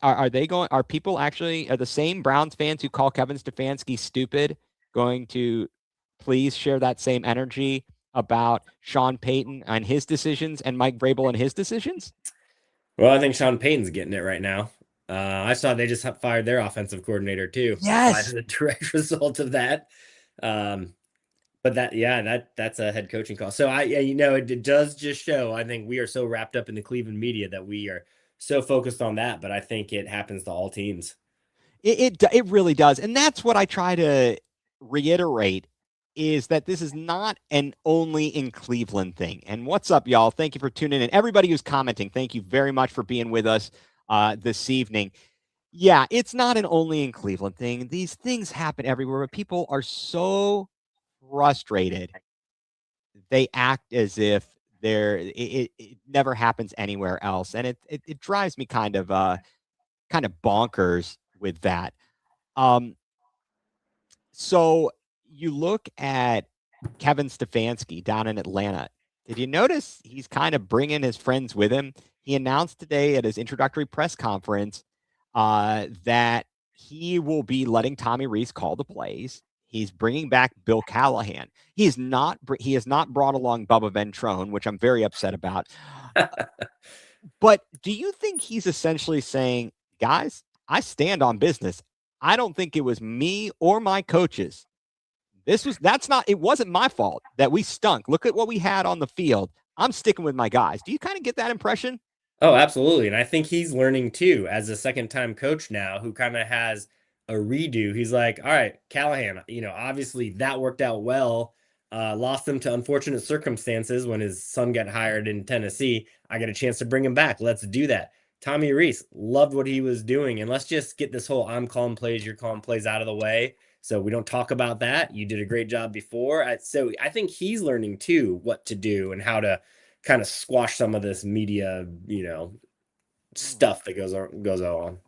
are the same Browns fans who call Kevin Stefanski stupid going to please share that same energy about Sean Payton and his decisions and Mike Vrabel and his decisions? Well, I think Sean Payton's getting it right now. I saw they just fired their offensive coordinator too. Yes, as a direct result of that. But that's a head coaching call. So it does just show. I think we are so wrapped up in the Cleveland media that we are so focused on that. But I think it happens to all teams. It really does, and that's what I try to reiterate. Is that this is not an only in Cleveland thing. And what's up, y'all? Thank you for tuning in. Everybody who's commenting, thank you very much for being with us this evening. Yeah, it's not an only in Cleveland thing. These things happen everywhere, but people are so frustrated. They act as if it never happens anywhere else. And it drives me kind of bonkers with that. So you look at Kevin Stefanski down in Atlanta. Did you notice he's kind of bringing his friends with him? He announced today at his introductory press conference that he will be letting Tommy Rees call the plays. He's bringing back Bill Callahan. He has not brought along Bubba Ventrone, which I'm very upset about. But do you think he's essentially saying, guys, I stand on business. I don't think it was me or my coaches. It wasn't my fault that we stunk. Look at what we had on the field. I'm sticking with my guys. Do you kind of get that impression? Oh, absolutely. And I think he's learning too, as a second-time coach now who kind of has a redo. He's like, all right, Callahan, obviously that worked out well. Lost him to unfortunate circumstances when his son got hired in Tennessee. I got a chance to bring him back. Let's do that. Tommy Rees loved what he was doing. And let's just get this whole I'm calling plays, you're calling plays out of the way. So we don't talk about that. You did a great job before. So I think he's learning too what to do and how to kind of squash some of this media, stuff that goes on.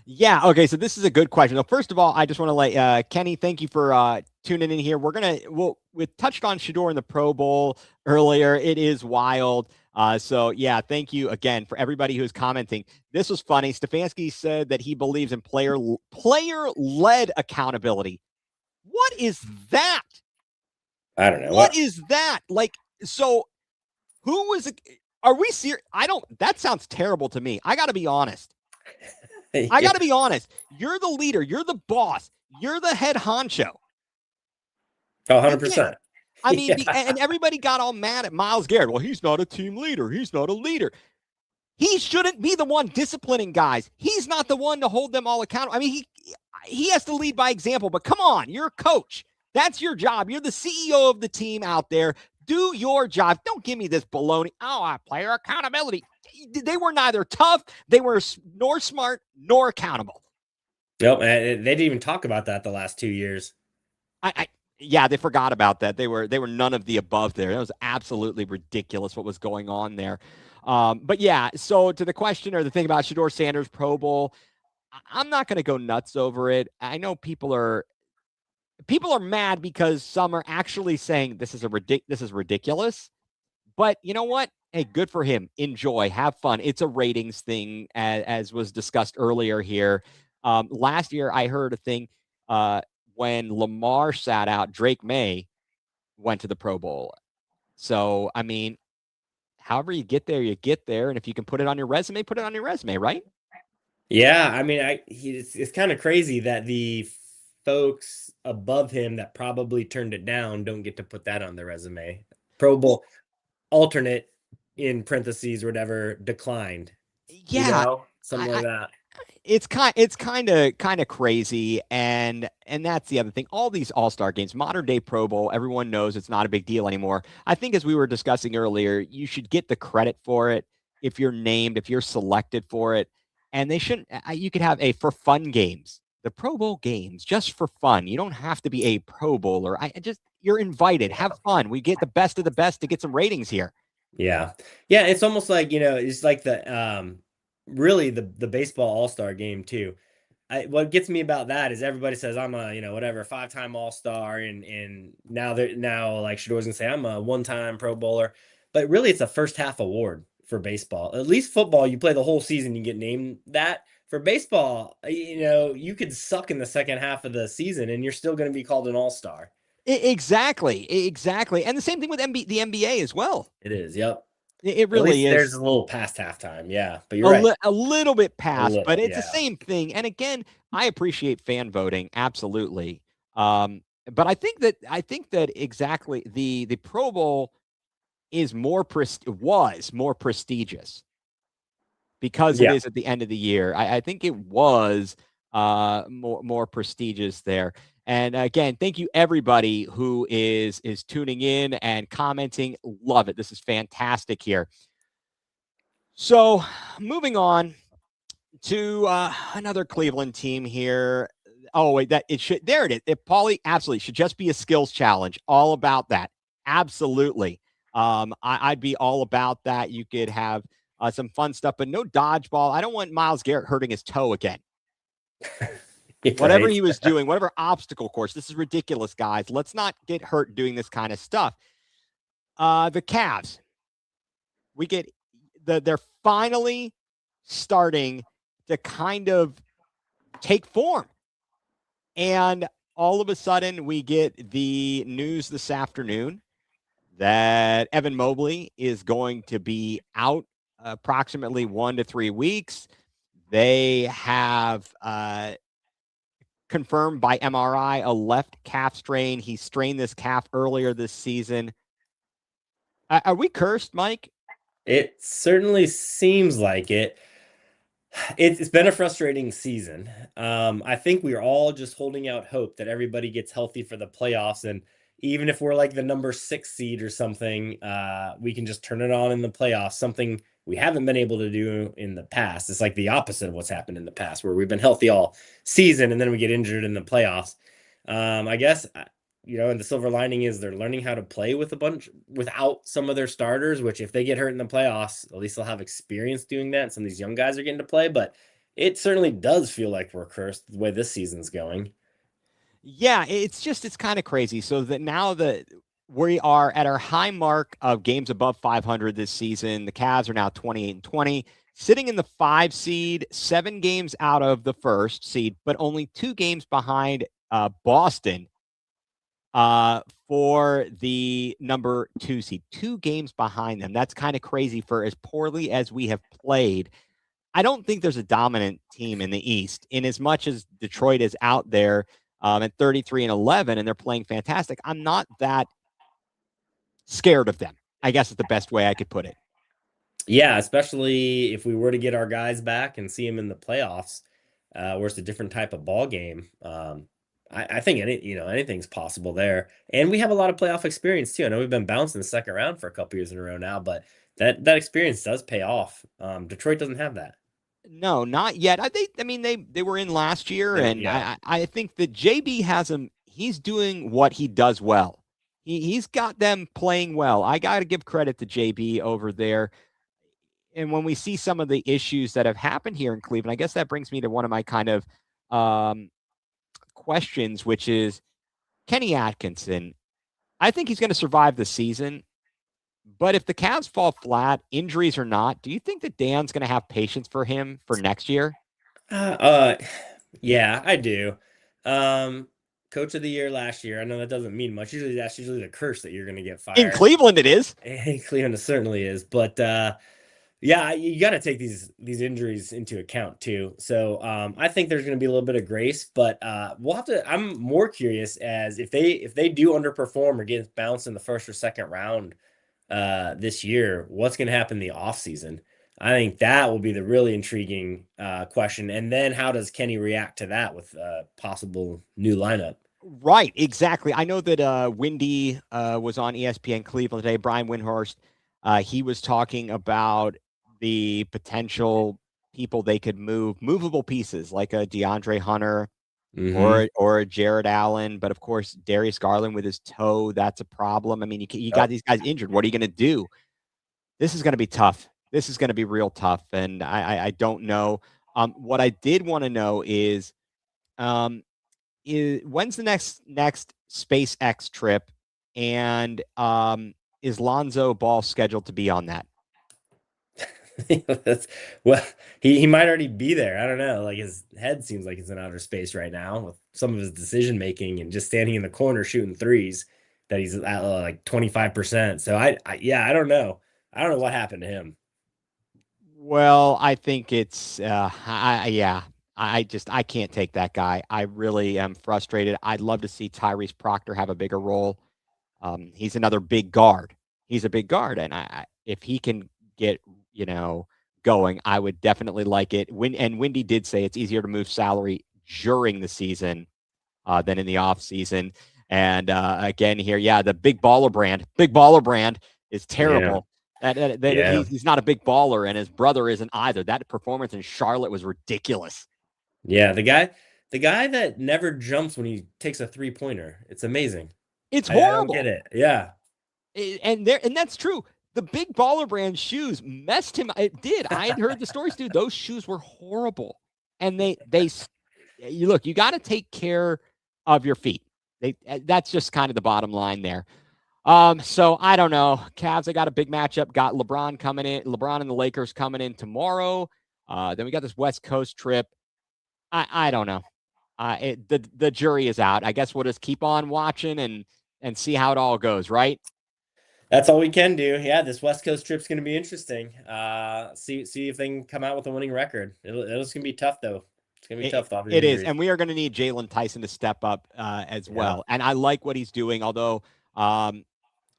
Yeah. Okay. So this is a good question. So first of all, I just want to let Kenny, thank you for tuning in here. We touched on Shedeur in the Pro Bowl earlier. It is wild. So yeah, thank you again for everybody who's commenting. This was funny. Stefanski said that he believes in player-led accountability. What is that? I don't know. What is that? So who was it? Are we serious? That sounds terrible to me. I got to be honest. Yeah. I got to be honest. You're the leader. You're the boss. You're the head honcho. Oh, 100%. I mean, and everybody got all mad at Myles Garrett. Well, he's not a team leader. He's not a leader. He shouldn't be the one disciplining guys. He's not the one to hold them all accountable. I mean, he has to lead by example, but come on, you're a coach. That's your job. You're the CEO of the team out there. Do your job. Don't give me this baloney. Oh, player accountability. They were neither tough. They were nor smart nor accountable. Nope. They didn't even talk about that the last 2 years. Yeah, they forgot about that. They were none of the above there. That was absolutely ridiculous what was going on there. But yeah, so to the question or the thing about Shedeur Sanders Pro Bowl, I'm not going to go nuts over it. I know people are mad because some are actually saying this is ridiculous. But you know what? Hey, good for him. Enjoy, have fun. It's a ratings thing, as was discussed earlier here. Last year, I heard a thing when Lamar sat out, Drake May went to the Pro Bowl. So, I mean, however you get there, you get there. And if you can put it on your resume, put it on your resume, right? Yeah, I mean, it's kind of crazy that the folks above him that probably turned it down don't get to put that on their resume. Pro Bowl alternate in parentheses or whatever declined. Yeah, something like that. It's kind of crazy, and that's the other thing. All these all-star games, modern day Pro Bowl, everyone knows it's not a big deal anymore. I think, as we were discussing earlier, you should get the credit for it if you're named, if you're selected for it, and they shouldn't. You could have a for fun games, the Pro Bowl games, just for fun. You don't have to be a Pro Bowler. You're invited. Have fun. We get the best of the best to get some ratings here. Yeah. Yeah. It's almost like, it's like really the baseball all-star game too. What gets me about that is everybody says I'm a, whatever, 5-time all-star. And now like Shedeur's gonna say I'm a 1-time Pro Bowler, but really it's a first half award for baseball. At least football, you play the whole season, you get named that. For baseball, you could suck in the second half of the season and you're still going to be called an all-star. Exactly. And the same thing with the NBA as well. It is. Yep. It really is. There's a little past halftime. Yeah. But you're right. A little bit past, but it's the same thing. And again, I appreciate fan voting. Absolutely. But I think that exactly the Pro Bowl is was more prestigious because it is at the end of the year. I think it was more prestigious there. And again, thank you everybody who is tuning in and commenting. Love it. This is fantastic here. So moving on to another Cleveland team here. Oh, wait, there it is. Paulie, absolutely should just be a skills challenge. All about that. Absolutely. I'd be all about that. You could have some fun stuff, but no dodgeball. I don't want Myles Garrett hurting his toe again. Whatever he was doing, whatever obstacle course. This is ridiculous, guys. Let's not get hurt doing this kind of stuff. The Cavs. They're finally starting to kind of take form. And all of a sudden we get the news this afternoon that Evan Mobley is going to be out approximately 1 to 3 weeks. They have confirmed by MRI a left calf strain. He strained this calf earlier this season. Are we cursed, Mike? It certainly seems like it. It's been a frustrating season. I think we're all just holding out hope that everybody gets healthy for the playoffs. And even if we're like the number 6 seed or something, we can just turn it on in the playoffs, something we haven't been able to do in the past. It's like the opposite of what's happened in the past, where we've been healthy all season and then we get injured in the playoffs. I guess, and the silver lining is they're learning how to play without some of their starters, which if they get hurt in the playoffs, at least they'll have experience doing that. And some of these young guys are getting to play, but it certainly does feel like we're cursed the way this season's going. Yeah, it's kind of crazy. So that now that we are at our high mark of games above 500 this season, the Cavs are now 28-20, sitting in the 5 seed, 7 games out of the 1st seed, but only 2 games behind Boston for the number 2 seed. 2 games behind them. That's kind of crazy for as poorly as we have played. I don't think there's a dominant team in the East. In as much as Detroit is out there at 33-11 and they're playing fantastic, I'm not that scared of them, I guess is the best way I could put it. Yeah, especially if we were to get our guys back and see them in the playoffs, where it's a different type of ball game. I think anything's possible there. And we have a lot of playoff experience too. I know we've been bouncing the second round for a couple years in a row now, but that experience does pay off. Detroit doesn't have that. No, not yet. They were in last year, and yeah. I think that JB has him. He's doing what he does well. He's got them playing well. I got to give credit to JB over there. And when we see some of the issues that have happened here in Cleveland, I guess that brings me to one of my kind of questions, which is Kenny Atkinson. I think he's going to survive the season. But if the Cavs fall flat, injuries or not, do you think that Dan's going to have patience for him for next year? Yeah, I do. Coach of the year last year. I know that doesn't mean much. That's usually the curse that you're going to get fired. In Cleveland, it is. In Cleveland, it certainly is. But yeah, you got to take these injuries into account too. So I think there's going to be a little bit of grace, but we'll have to. I'm more curious as if they do underperform or get bounced in the first or second round this year, what's going to happen in the offseason? I think that will be the really intriguing question. And then how does Kenny react to that with a possible new lineup? Right, exactly. I know that Windy was on ESPN Cleveland today. Brian Windhorst, he was talking about the potential people they could move, movable pieces like a DeAndre Hunter or a Jared Allen. But of course, Darius Garland with his toe, that's a problem. I mean, you got these guys injured. What are you going to do? This is going to be tough. This is going to be real tough. And I don't know. What I did want to know um, is when's the next SpaceX trip, and is Lonzo Ball scheduled to be on that? Well, he might already be there. I don't know. Like his head seems like it's in outer space right now with some of his decision making and just standing in the corner shooting threes that he's at like 25%. So I don't know. I don't know what happened to him. Well, I think it's I can't take that guy. I really am frustrated. I'd love to see Tyrese Proctor have a bigger role. He's another big guard. He's a big guard, and if he can get going, I would definitely like it. Windy did say it's easier to move salary during the season than in the off season. And again, here, the big baller brand is terrible. He's not a big baller, and his brother isn't either. That performance in Charlotte was ridiculous. Yeah, the guy that never jumps when he takes a 3-pointer. It's amazing. It's horrible. I don't get it. Yeah. And that's true. The big baller brand shoes messed him. It did. I had heard the stories, dude. Those shoes were horrible. And you got to take care of your feet. That's just kind of the bottom line there. So I don't know. Cavs, they got a big matchup. Got LeBron coming in. LeBron and the Lakers coming in tomorrow. Then we got this West Coast trip. I don't know. The jury is out. I guess we'll just keep on watching and see how it all goes, right? That's all we can do. Yeah, this West Coast trip's going to be interesting. See if they can come out with a winning record. It's going to be tough, though. It's going to be tough. It is, and we are going to need Jalen Tyson to step up as well. And I like what he's doing, although, one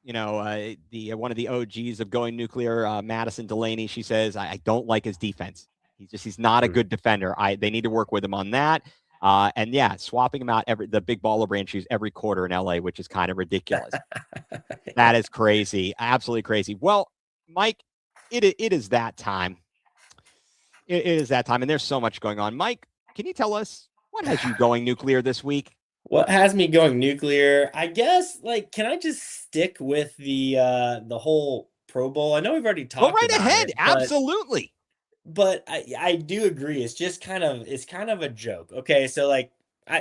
of the OGs of going nuclear, Madison Delaney, she says, I don't like his defense. He's not a good defender. They need to work with him on that. Swapping him out the big baller brand shoes every quarter in LA, which is kind of ridiculous. That is crazy. Absolutely crazy. Well, Mike, it is that time. It is that time. And there's so much going on. Mike, can you tell us what has you going nuclear this week? What has me going nuclear? I guess, can I just stick with the whole Pro Bowl? I know we've already talked about it. Go right ahead. Absolutely. But I do agree. It's just kind of a joke. Okay. So I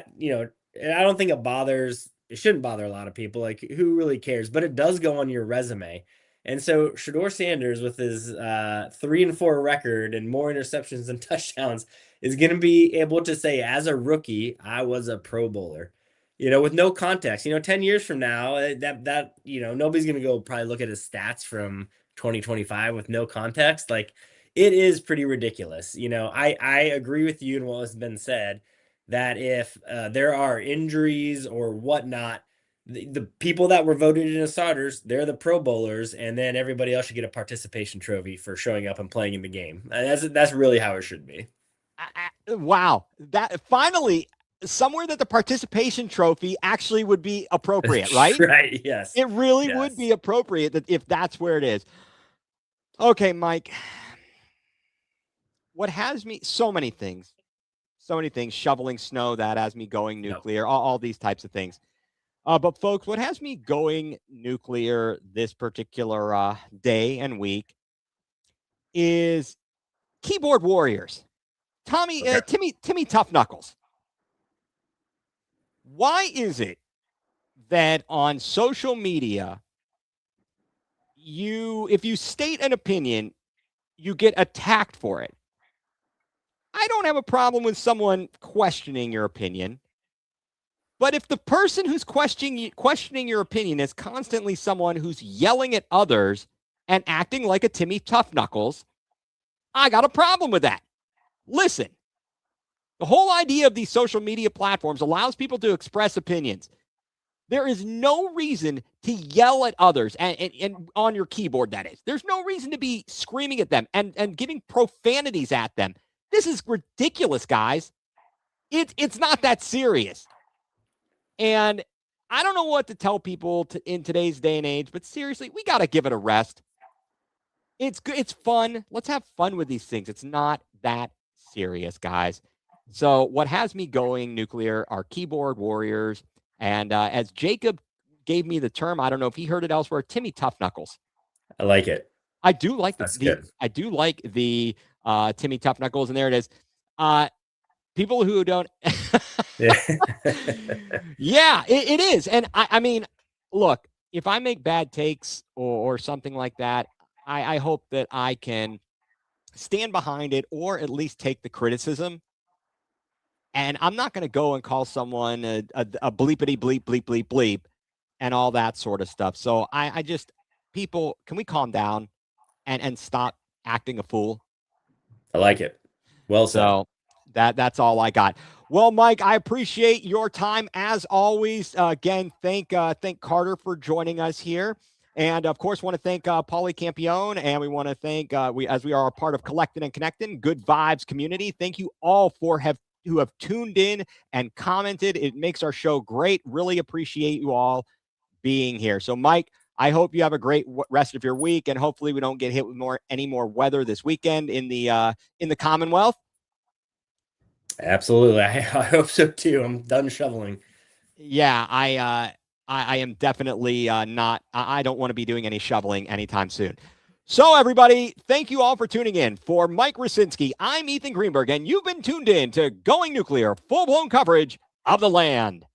don't think it shouldn't bother a lot of people. Who really cares? But it does go on your resume. And so Shedeur Sanders with his 3-4 record and more interceptions than touchdowns is going to be able to say, as a rookie, I was a Pro Bowler, with no context. 10 years from now, that nobody's going to go probably look at his stats from 2025 with no context. It is pretty ridiculous. I agree with you and what has been said that if there are injuries or whatnot, the people that were voted in as starters, they're the Pro Bowlers, and then everybody else should get a participation trophy for showing up and playing in the game. That's really how it should be. Wow. That finally somewhere that the participation trophy actually would be appropriate, right? Right. Yes. It really would be appropriate if that's where it is. Okay, Mike. What has me so many things, shoveling snow, that has me going nuclear, all these types of things. But folks, what has me going nuclear this particular day and week is keyboard warriors. Timmy Tough Knuckles. Why is it that on social media, if you state an opinion, you get attacked for it? I don't have a problem with someone questioning your opinion. But if the person who's questioning your opinion is constantly someone who's yelling at others and acting like a Timmy Tough Knuckles, I got a problem with that. Listen, the whole idea of these social media platforms allows people to express opinions. There is no reason to yell at others and on your keyboard, that is. There's no reason to be screaming at them and giving profanities at them. This is ridiculous, guys. It's not that serious. And I don't know what to tell people in today's day and age, but seriously, we got to give it a rest. It's good. It's fun. Let's have fun with these things. It's not that serious, guys. So what has me going, nuCLEar, are keyboard warriors. And as Jacob gave me the term, I don't know if he heard it elsewhere, Timmy Tough Knuckles. I like it. I do like I do like the Timmy Tough Knuckles, and there it is. People who don't Yeah. Yeah, it is. And I mean, look, if I make bad takes or something like that, I hope that I can stand behind it or at least take the criticism. And I'm not going to go and call someone a bleepity bleep, bleep, bleep, bleep, and all that sort of stuff. So I just, people, can we calm down and stop acting a fool? I like it. Well said. So that's all I got. Well, Mike, I appreciate your time as always. Again, thank Carter for joining us here. And of course, want to thank Paulie Campione, and we want to thank as we are a part of Collecting and Connecting, Good Vibes community. Thank you all who have tuned in and commented. It makes our show great. Really appreciate you all being here. So, Mike, I hope you have a great rest of your week, and hopefully we don't get hit with any more weather this weekend in the Commonwealth. Absolutely. I hope so too. I'm done shoveling. Yeah, I am definitely not. I don't want to be doing any shoveling anytime soon. So, everybody, thank you all for tuning in. For Mike Rasinski, I'm Ethan Greenberg, and you've been tuned in to Going nuCLEar, full-blown coverage of the land.